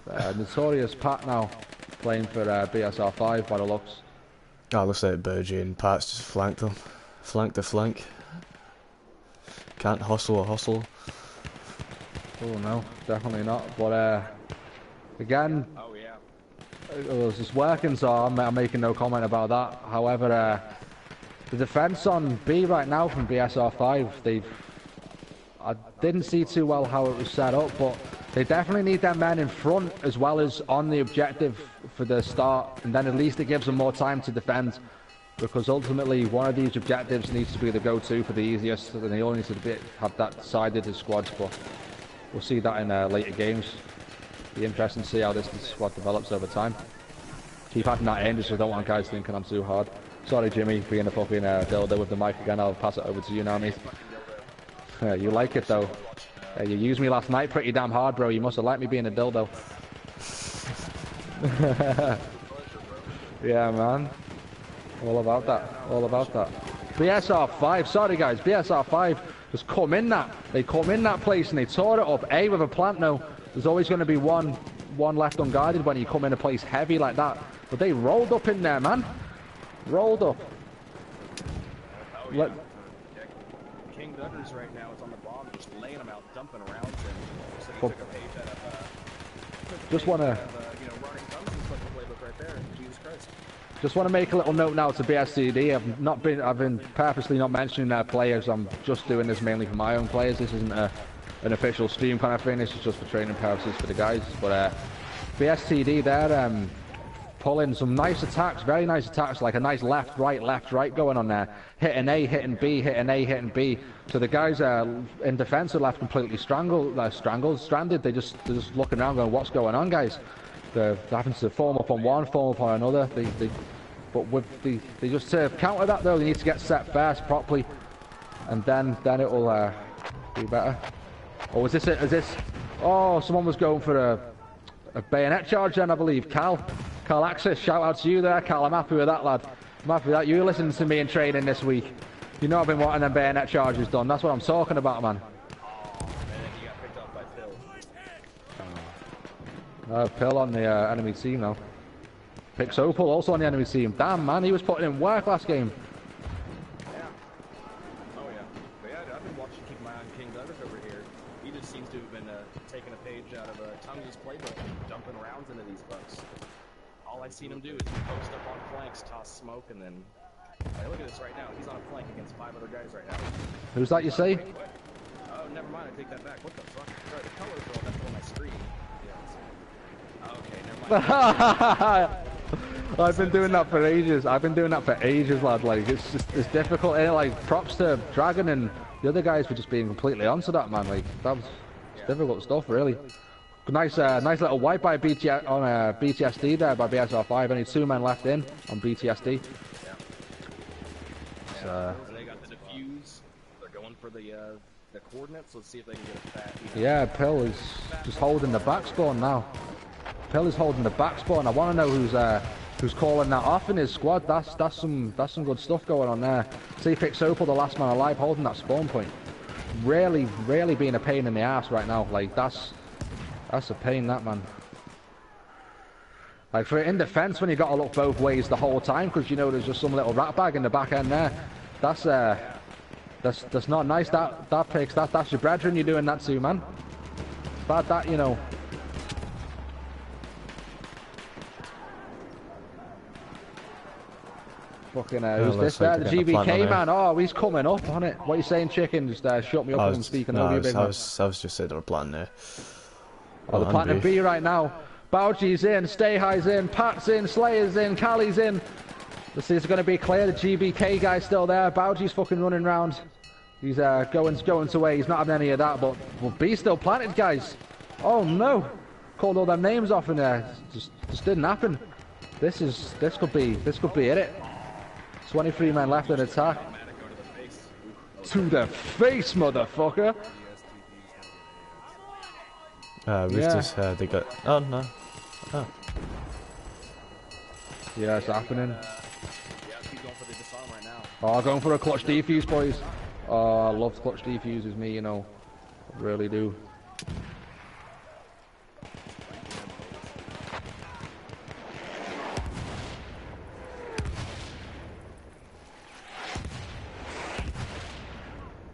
Speaker 1: Notorious Pat now playing for BSR5 by the looks.
Speaker 2: Ah, looks like Burgie and Pat's just flanked them. Flank to flank. Can't hustle a hustle.
Speaker 1: Oh no, definitely not. But again,
Speaker 3: Oh yeah.
Speaker 1: it's just working, so I'm making no comment about that. However, the defense on B right now from BSR5, I didn't see too well how it was set up, but they definitely need their men in front as well as on the objective for the start, and then at least it gives them more time to defend, because ultimately one of these objectives needs to be the go-to for the easiest, and they all need to have that decided as squads. But we'll see that in later games. Be interesting to see how this squad develops over time. Keep having that aim, just so I don't want guys thinking I'm too hard. Sorry, Jimmy, being a fucking dildo with the mic again. I'll pass it over to you now, mate. You like it though. You used me last night pretty damn hard, bro. You must have liked me being a dildo. Yeah, man. All about that. All about that. BSR5. Sorry, guys. BSR5 just come in that. They come in that place and they tore it up. A with a plant. No, there's always going to be one left unguarded when you come in a place heavy like that. But they rolled up in there, man. Rolled up.
Speaker 3: Oh yeah. King Duggars right now is on the bomb, just laying them out, dumping around him. So he took a page out of
Speaker 1: just wanna.
Speaker 3: running guns and stuff in the playbook right there. Jesus Christ.
Speaker 1: Just want to make a little note now to BSTD. I've been purposely not mentioning their players. I'm just doing this mainly for my own players. This isn't an official stream kind of thing. This is just for training purposes for the guys. But BSTD, they're pulling some nice attacks, very nice attacks, like a nice left, right going on there. Hitting A, hitting B, hitting A, hitting B. So the guys in defence are left completely stranded. They're just looking around going, what's going on, guys? They're having to form up on one, form up on another. They just to counter that though, they need to get set first properly, and then it will be better. Or was this it? Is this? Oh, someone was going for a bayonet charge then, I believe. Cal Axis, shout out to you there, Cal. I'm happy with that, lad. I'm happy with that. You listening to me in training this week. You know I've been wanting them bayonet charges done. That's what I'm talking about, man. Pill on the enemy team now. Pixopal also on the enemy team. Damn, man, he was putting in work last game.
Speaker 3: Yeah. Oh, yeah. But yeah, I've been watching, keep my eye on King Douglas over here. He just seems to have been taking a page out of Tungus' playbook and dumping rounds into these bucks. All I've seen him do is post up on flanks, toss smoke, and then... Hey, look at this right now. He's on a flank against 5 other guys right now.
Speaker 1: Who's that you say?
Speaker 3: Oh, never mind. I take that back. What the fuck? Sorry, the colors are all that's on my screen. Okay, never mind.
Speaker 1: I've been doing that for ages. Lad. Like, it's difficult. Like, props to Dragon and the other guys for just being completely onto that, man. Like, that was difficult stuff, really. Nice little wipe by BTSD there by BSR5. Only 2 men left in on BTSD.
Speaker 3: Yeah. They got the defuse. They're going for the coordinates. Let's see if they can get a fat.
Speaker 1: Yeah, Pill is just holding the back spawn now. Pill is holding the back spawn. I want to know who's calling that off in his squad. That's some good stuff going on there. See Pixopal, the last man alive, holding that spawn point. Really being a pain in the ass right now. Like that's a pain, that, man. Like, for in defense, when you got to look both ways the whole time, because you know there's just some little rat bag in the back end there. That's not nice. That picks that's your brethren you're doing that to, man. Bad that, you know. Fucking who's this there? The GBK man. Oh, he's coming up on it. What are you saying, chicken? Just shut me up when I'm speaking over you, big man.
Speaker 2: I was just saying they were planting there.
Speaker 1: Oh, they're planting B right now. Bowji's in, Stay High's in, Pat's in, Slayer's in, Callie's in. This is going to be clear. The GBK guy's still there. Bowji's fucking running round. He's going to A. He's not having any of that, but B's still planted, guys. Oh no! Called all them names off in there. Just didn't happen. This could be it. 23 men left in attack. To the face, motherfucker!
Speaker 2: Roosters, they got... Oh, no. Oh.
Speaker 1: Yeah, it's happening.
Speaker 3: Yeah, he's going for the disarm right now.
Speaker 1: Oh, going for a clutch defuse, boys. Oh, I love clutch defuses, me, you know. I really do.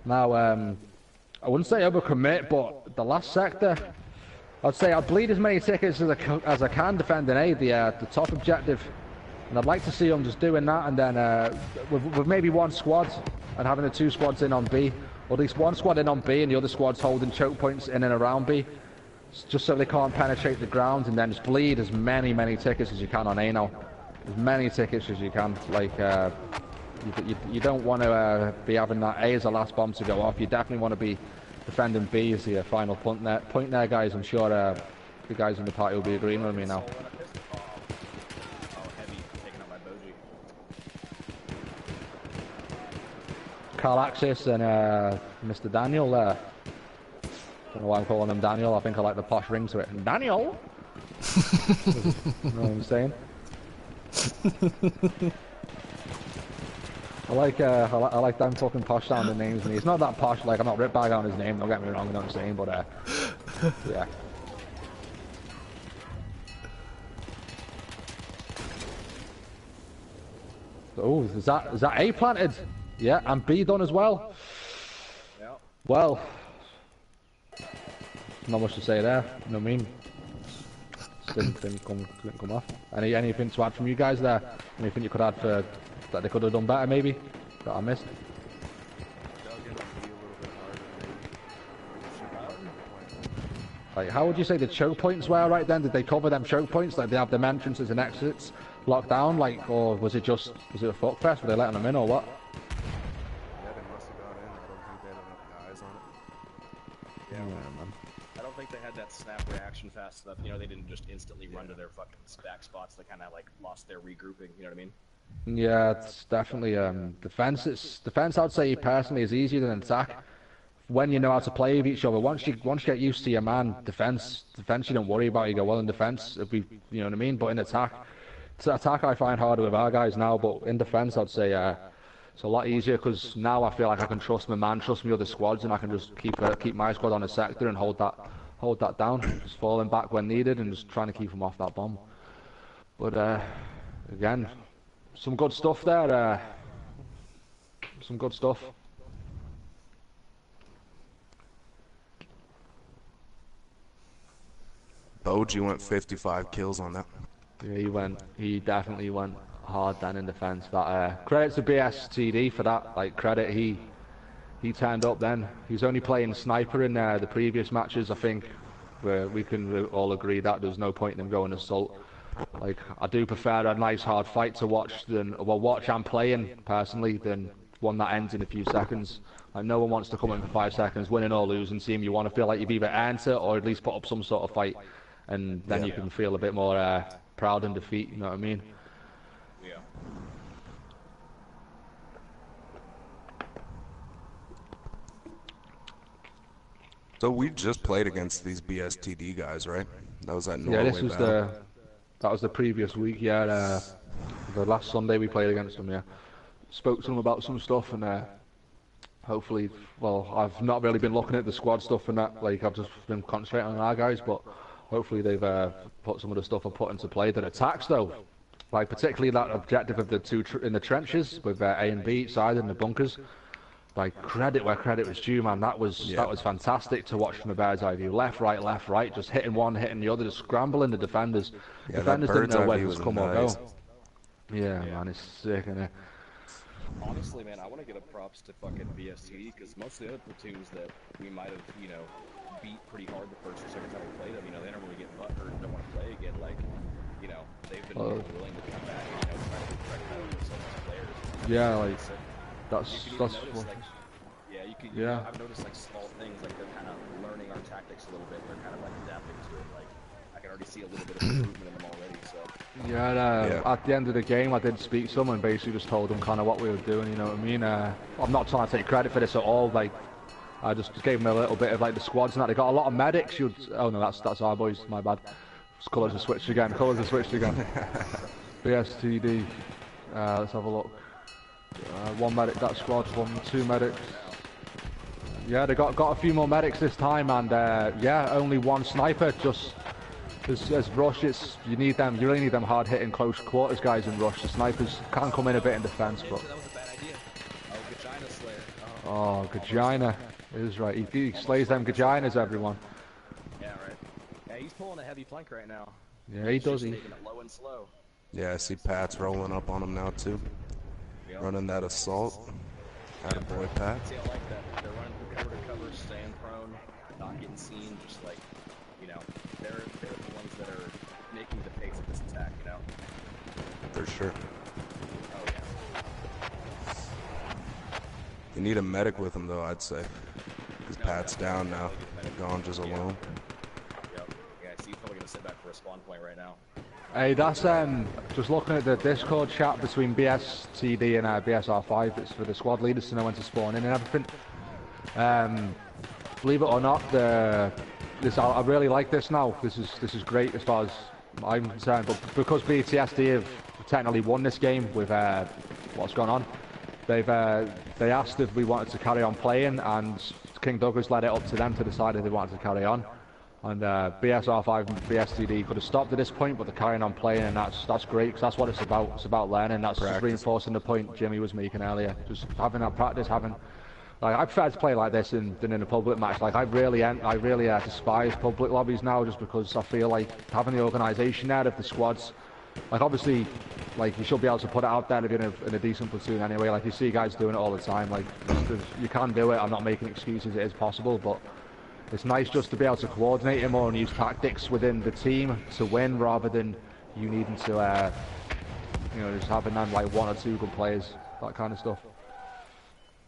Speaker 1: Now, I wouldn't say overcommit, but the last sector, I'd say I'd bleed as many tickets as I can defending A, the top objective, and I'd like to see them just doing that, and then with maybe one squad and having the 2 squads in on B, or at least one squad in on B and the other squad's holding choke points in and around B, just so they can't penetrate the ground, and then just bleed as many tickets as you can on A now, as many tickets as you can. Like you don't want to be having that A as the last bomb to go off. You definitely want to be defending B as the final point there, guys. I'm sure the guys in the party will be agreeing with me now. Carl Axis and Mr. Daniel there. Don't know why I'm calling him Daniel. I think I like the posh ring to it. Daniel! You know what I'm saying? I like them talking posh sounding names, and he's not that posh. Like, I'm not rip bag on his name, don't get me wrong, you know what I'm saying, but yeah. Oh, is that A planted? Yeah, and B done as well.
Speaker 3: Yeah.
Speaker 1: Well, not much to say there. You know what I mean? didn't come off. Anything to add from you guys there? Anything you could add for that they could have done better maybe that I missed? Like, how would you say the choke points were right then? Did they cover them choke points? Like, they have them entrances and exits locked down? Like, or was it a fuckfest? Were they letting them in or what?
Speaker 4: Yeah, they must have got in. I don't think they had enough guys on it.
Speaker 3: Yeah, man. I don't think they had that snap reaction fast enough. You know, they didn't just instantly run to their fucking back spots. They kind of like lost their regrouping. You know what I mean?
Speaker 1: Yeah, it's definitely defense. Defense. I'd say personally is easier than attack. When you know how to play with each other, once you get used to your man, defense you don't worry about. You go well in defense, you know what I mean. But in attack I find harder with our guys now. But in defense, I'd say it's a lot easier because now I feel like I can trust my man, trust my other squads, and I can just keep my squad on a sector and hold that down, just falling back when needed and just trying to keep them off that bomb. But again, some good stuff there. Some good stuff.
Speaker 4: Boji went 55 kills on that.
Speaker 1: Yeah, he definitely went hard then in defense. That credit to BSTD for that. Like, credit, he turned up then. He was only playing sniper in the previous matches. I think where we can all agree that there's no point in him going assault. Like, I do prefer a nice hard fight to watch watch and playing personally than one that ends in a few seconds. Like, no one wants to come in for 5 seconds, winning or losing team. You want to feel like you've either earned it or at least put up some sort of fight, and then you can feel a bit more proud in defeat. You know what I mean?
Speaker 3: Yeah.
Speaker 4: So we just played against these BSTD guys, right? That was at Norway.
Speaker 1: Yeah, this was that was the previous week. Yeah, the last Sunday we played against them. Yeah, spoke to them about some stuff, and hopefully, well, I've not really been looking at the squad stuff and that. Like, I've just been concentrating on our guys, but hopefully they've put some of the stuff I put into play. That attacks though, like particularly that objective of the two in the trenches with A and B each side in the bunkers. Like, credit where credit was due, man. That was fantastic to watch from a bird's eye view. Left, right, just hitting one, hitting the other, just scrambling the defenders.
Speaker 4: Yeah,
Speaker 1: Defenders didn't know where to come or
Speaker 4: nice.
Speaker 1: go. Yeah, man, it's sick, innit?
Speaker 3: Honestly, man, I want to give up props to fucking BSTD because most of the other platoons that we might have, you know, beat pretty hard the first or second time we played them, you know, they don't really get butthurt and don't want to play again. Like, you know, they've been more willing to come back and, you know, try to correct out themselves as players.
Speaker 1: Yeah, like, that's
Speaker 3: notice, like, yeah, I've noticed like small things, like they're kind of learning our tactics a little bit. They're kind of like adapting to it. Like, I can already see a little bit of improvement in them already. So
Speaker 1: yeah, at the end of the game, I did speak to someone, basically just told them kind of what we were doing. You know what I mean? I'm not trying to take credit for this at all. Like, I just gave them a little bit of like the squads and that. They got a lot of medics. Oh no, that's our boys. My bad. Colours have switched again. BSTD. Let's have a look. One medic that squad. Two medics. Yeah, they got a few more medics this time, and yeah, only one sniper. Just as rush, you need them. You really need them hard hitting close quarters guys in rush. The snipers can come in a bit in defense, but.
Speaker 3: That was a bad idea. Oh, Gagina Slayer.
Speaker 1: Oh, Gagina is right. He slays them Gaginas, everyone.
Speaker 3: Yeah, right. Yeah, he's pulling a heavy flank right now.
Speaker 1: Yeah, he does.
Speaker 3: Taking it low and slow.
Speaker 4: Yeah, I see Pat's rolling up on him now too.
Speaker 3: Yep.
Speaker 4: Running that assault. Attaboy, Pat.
Speaker 3: See, I like that. They're running from cover to cover, staying prone, not getting seen. Just like, you know, they're the ones that are making the pace of this attack. You know.
Speaker 4: For sure.
Speaker 3: Oh yeah.
Speaker 4: You need a medic with him though, I'd say. Because Pat's down now. Ganja's alone.
Speaker 3: Yep. Yeah, he's probably gonna sit back for a spawn point right now.
Speaker 1: Hey, that's just looking at the Discord chat between BSTD and BSR5. It's for the squad leaders to know when to spawn in and everything. Believe it or not, I really like this now. This is great as far as I'm concerned. But because BTSD have technically won this game with what's gone on, they asked if we wanted to carry on playing, and King Douglas let it up to them to decide if they wanted to carry on. And BSR5 and BSTD could have stopped at this point, but they're carrying on playing, and that's great, because that's what it's about. It's about learning. That's just reinforcing the point Jimmy was making earlier. Just having that practice, having Like, I prefer to play like this than in a public match. Like, I really despise public lobbies now, just because I feel like having the organisation there of the squads. Like, obviously, like, you should be able to put it out there if you're in a decent platoon anyway. Like, you see guys doing it all the time. Like, you can do it. I'm not making excuses. It is possible, but it's nice just to be able to coordinate it more and use tactics within the team to win, rather than you needing to, you know, just having them like 1 or 2 good players, that kind of stuff.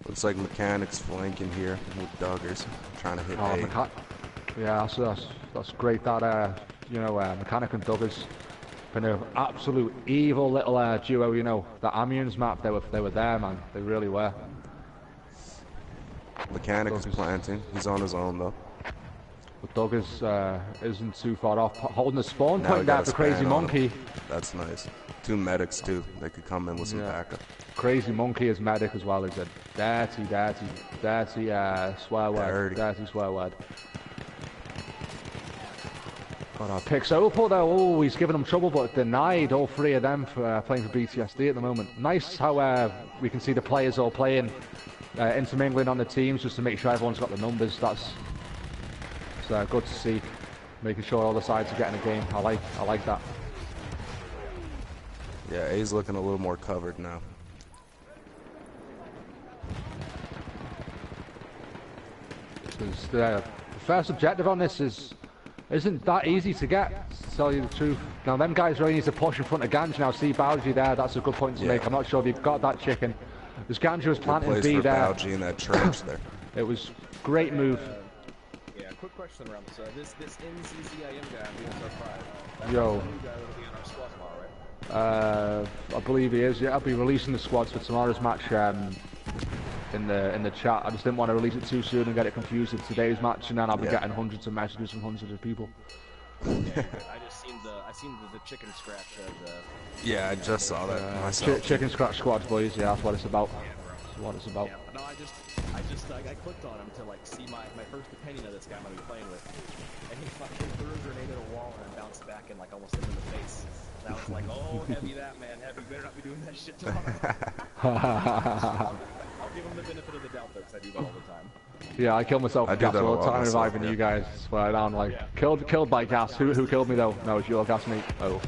Speaker 4: Looks like Mechanics flanking here with Duggars, trying to hit A.
Speaker 1: Yeah, that's great that, you know, Mechanic and Duggars been an absolute evil little duo, you know. The Ammunes map, they were there, man. They really were.
Speaker 4: Mechanic is planting. He's on his own, though.
Speaker 1: But Duggars isn't too far off. Holding the spawn point there for Crazy Monkey.
Speaker 4: That's nice. 2 medics, too. They could come in with some backup.
Speaker 1: Crazy Monkey is medic as well. Is a dirty swear word. Dirty swear word. Got our picks Opal though. Oh, he's giving them trouble, but denied all 3 of them for playing for BSTD at the moment. Nice how we can see the players all playing, intermingling on the teams just to make sure everyone's got the numbers. That's good to see. Making sure all the sides are getting a game. I like that.
Speaker 4: Yeah, A's looking a little more covered now.
Speaker 1: The first objective on this isn't that easy to get, to tell you the truth. Now them guys really need to push in front of Ganja. Now see Bowji there, that's a good point to make. I'm not sure if you've got that chicken. Because Ganja was planting B there.
Speaker 4: Bowji in that trench there.
Speaker 1: It was great move.
Speaker 3: Yeah, quick question around this. This NCCIM guy, BSR5.
Speaker 1: Yo.
Speaker 3: That's the new guy that'll be in our squad tomorrow, right?
Speaker 1: I believe he is. Yeah, I'll be releasing the squads for tomorrow's match in the chat. I just didn't want to release it too soon and get it confused with today's match, and then I'll be getting hundreds of messages from hundreds of people.
Speaker 3: Yeah, I seen the chicken scratch.
Speaker 4: Yeah, I just saw that myself.
Speaker 1: Chicken scratch squads, boys. Yeah, that's what it's about. That's what it's about.
Speaker 3: Yeah, no, I clicked on him to like see my first opinion of this guy I'm gonna be playing with, and he fucking threw a grenade at a wall and bounced back and like almost hit him in the face. And I was like, oh, heavy that man, heavy. Better not be doing that shit tomorrow. I'll give him the benefit of the doubt though, because I do that all the time.
Speaker 1: Yeah, I kill myself with gas all the time, reviving you guys. Swear down, like killed by gas. Who killed me though? No, it's your gas mate. Oh,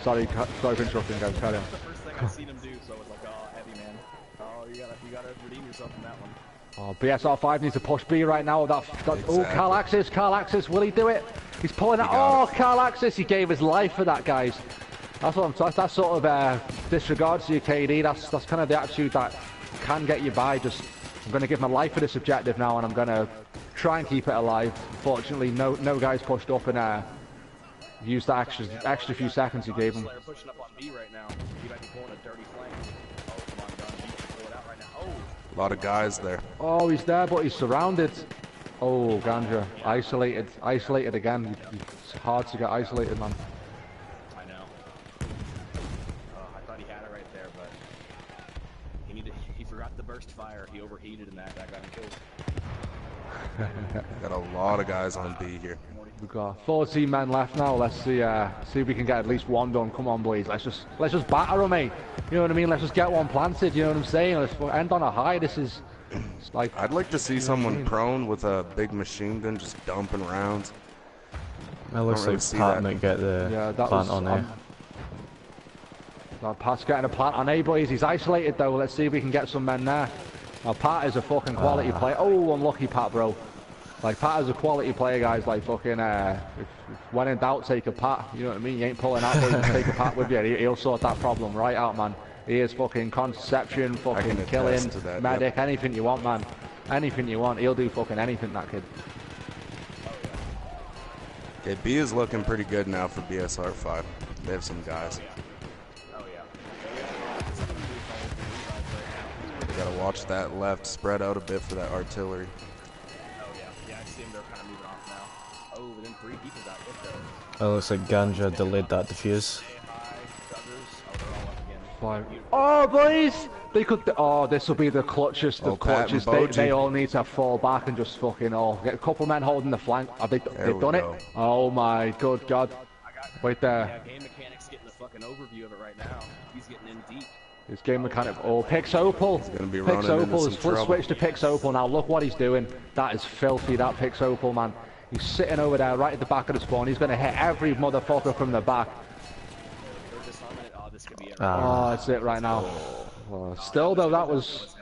Speaker 1: sorry for interrupting, guys. Carry on.
Speaker 3: That's the first thing I seen him do, so I was like, oh, heavy man. Oh, you gotta redeem yourself from that one.
Speaker 1: Oh, BSR5 needs to push B right now. Exactly. Oh, Carl Axis, will he do it? He's pulling it. Oh, Carl Axis, he gave his life for that, guys. That's what I'm talking. That's sort of disregard to your KD. That's kind of the attitude that can get you by. Just, I'm going to give my life for this objective now, and I'm going to try and keep it alive. Fortunately, no guys pushed up and used that extra few seconds he gave him.
Speaker 3: Pushing up on B right now. He might be pulling a dirty flank. Oh, come on, Gun. You can pull it out right now. Oh.
Speaker 4: A lot of guys there.
Speaker 1: Oh, he's there, but he's surrounded. Oh, Ganja, isolated again. It's hard to get isolated, man.
Speaker 3: I know. I thought he had it right there, but he forgot the burst fire. He overheated, and that got him killed.
Speaker 4: Got a lot of guys on B here.
Speaker 1: We've got 14 men left now. Let's see if we can get at least one done. Come on, boys. Let's just batter them, mate. You know what I mean? Let's just get one planted. You know what I'm saying? Let's end on a high. This is like.
Speaker 4: I'd like to see someone prone with a big machine gun just dumping rounds.
Speaker 2: It looks like Pat might get the plant on A.
Speaker 1: Now Pat's getting a plant on A, boys. He's isolated though. Let's see if we can get some men there. Now Pat is a fucking quality player. Oh, unlucky Pat, bro. Like, Pat is a quality player, guys. Like, fucking, if when in doubt, take a Pat. You know what I mean? You ain't pulling out, but you take a Pat with you. He'll sort that problem right out, man. He is fucking contraception, fucking killing,
Speaker 4: that,
Speaker 1: medic, anything you want, man. Anything you want. He'll do fucking anything, that kid.
Speaker 4: Okay, B is looking pretty good now for BSR5. They have some guys.
Speaker 3: Oh, yeah.
Speaker 4: You gotta watch that left, spread out a bit for that artillery.
Speaker 3: I see him, they're kind of moving off now. Oh, but then 3 people got hit though.
Speaker 2: Oh, looks like Ganja delayed that defuse.
Speaker 1: Oh, boys! They could. Oh, this will be the clutchest of clutches. They all need to fall back and just fucking get a couple men holding the flank. Have they've done it? Oh my good God! Wait there.
Speaker 3: Yeah, Game Mechanics getting the fucking overview of it right now. He's getting in deep.
Speaker 1: His game mechanic. Oh, Pix Opal.
Speaker 4: He's gonna be
Speaker 1: Pix
Speaker 4: running into
Speaker 1: Opal
Speaker 4: some
Speaker 1: has flip
Speaker 4: trouble.
Speaker 1: switched to Pix Opal now. Look what he's doing. That is filthy, that Pix Opal, man. He's sitting over there right at the back of the spawn. He's going to hit every motherfucker from the back.
Speaker 3: They're disarming it. Oh, this could be it.
Speaker 1: Oh, that's it right now. Oh, still, though, that was...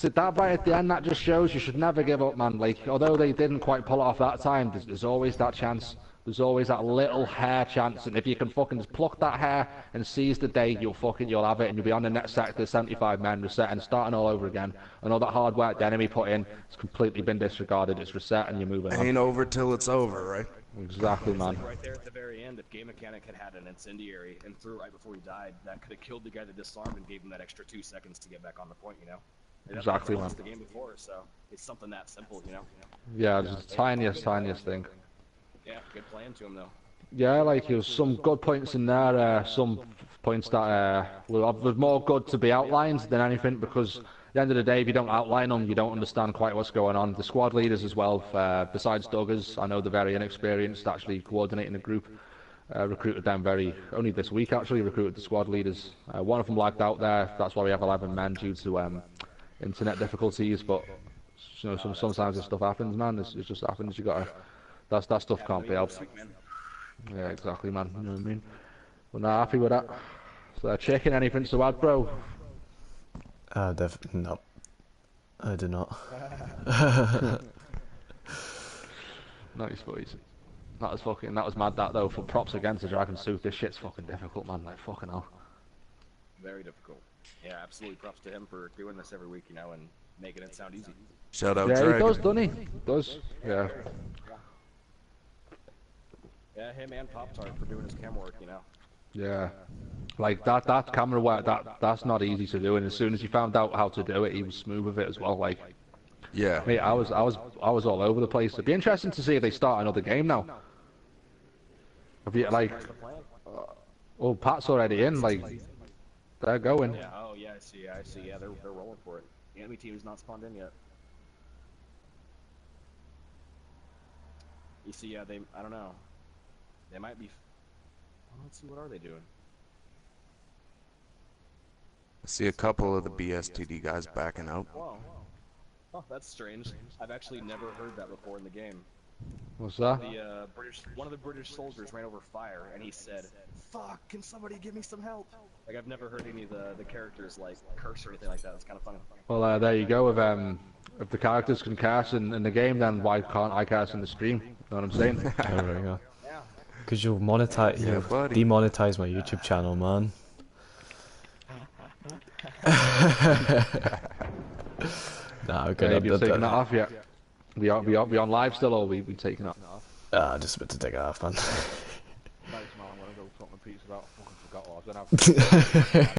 Speaker 1: That right at the end, that just shows you should never give up, man. Like, although they didn't quite pull it off that time, there's always that chance. There's always that little hair chance, and if you can fucking just pluck that hair and seize the day, you'll have it, and you'll be on the next sector, 75 men, reset, and starting all over again. And all that hard work the enemy put in, it's completely been disregarded. It's reset, and you're moving on.
Speaker 4: Ain't over till it's over, right?
Speaker 1: Exactly, man.
Speaker 3: Like right there at the very end, if Game Mechanic had an incendiary and threw it right before he died, that could have killed the guy that disarmed and gave him that extra 2 seconds to get back on the point, you know?
Speaker 1: Exactly, man.
Speaker 3: The game before, so it's something that simple, you know?
Speaker 1: Yeah, just the tiniest thing.
Speaker 3: Yeah, good plan to him though.
Speaker 1: Yeah, like there was some good points in there. Some points that were more good to be outlined than anything, because at the end of the day, if you don't outline them, you don't understand quite what's going on. The squad leaders as well, besides Duggars, I know they're very inexperienced actually coordinating the group. Recruited them only this week actually, recruited the squad leaders. One of them lagged out there, that's why we have 11 men due to internet difficulties, but you know, sometimes this stuff happens, man. It just happens, you gotta, that stuff can't be helped. Yeah, exactly, man, you know what I mean? We're not happy with that. So checking anything to add, bro?
Speaker 2: No. I do not.
Speaker 1: Nice, boys. That was mad, that though. For props against the Dragon Suit, this shit's fucking difficult, man. Like, fucking hell.
Speaker 3: Very difficult. Yeah, absolutely props to him for doing this every week, you know, and making it sound easy.
Speaker 4: Shout out
Speaker 1: Yeah,
Speaker 4: Dragon.
Speaker 1: he does, doesn't he? He does. Yeah.
Speaker 3: Yeah, him and Pop Tart for doing his camera work, you know.
Speaker 1: Yeah. Like that camera work, that's not easy to do. And as soon as he found out how to do it, he was smooth with it as well. Like,
Speaker 4: Yeah.
Speaker 1: mate, I was all over the place. It'd be interesting to see if they start another game now. If you, like, well, Pat's already in. Like, they're going.
Speaker 3: Yeah, oh yeah, I see. Yeah, they're rolling for it. The enemy team is not spawned in yet. You see, yeah, I don't know. They might be. Well, let's see, what are they doing?
Speaker 4: I see a couple of the BSTD guys backing out.
Speaker 3: Whoa. Oh, that's strange. I've actually never heard that before in the game.
Speaker 1: What's that?
Speaker 3: One of the British soldiers ran over fire, and he said, "Fuck! Can somebody give me some help?" Like, I've never heard any of the characters like curse or anything like that. It's kind of funny.
Speaker 1: Well, there you go. If the characters can curse in the game, then why can't I curse in the stream? You know what I'm saying?
Speaker 2: There we go.
Speaker 3: Yeah.
Speaker 2: Because you'll monetize,
Speaker 4: Yeah, buddy.
Speaker 2: demonetize my YouTube channel, man. Nah, okay.
Speaker 1: Have you taken that off yet? We on live still, or we taking that off?
Speaker 2: Just a bit to take it off, man.
Speaker 1: Thanks, man. I'm gonna go talk to Pete about. I fucking forgot what I was gonna have.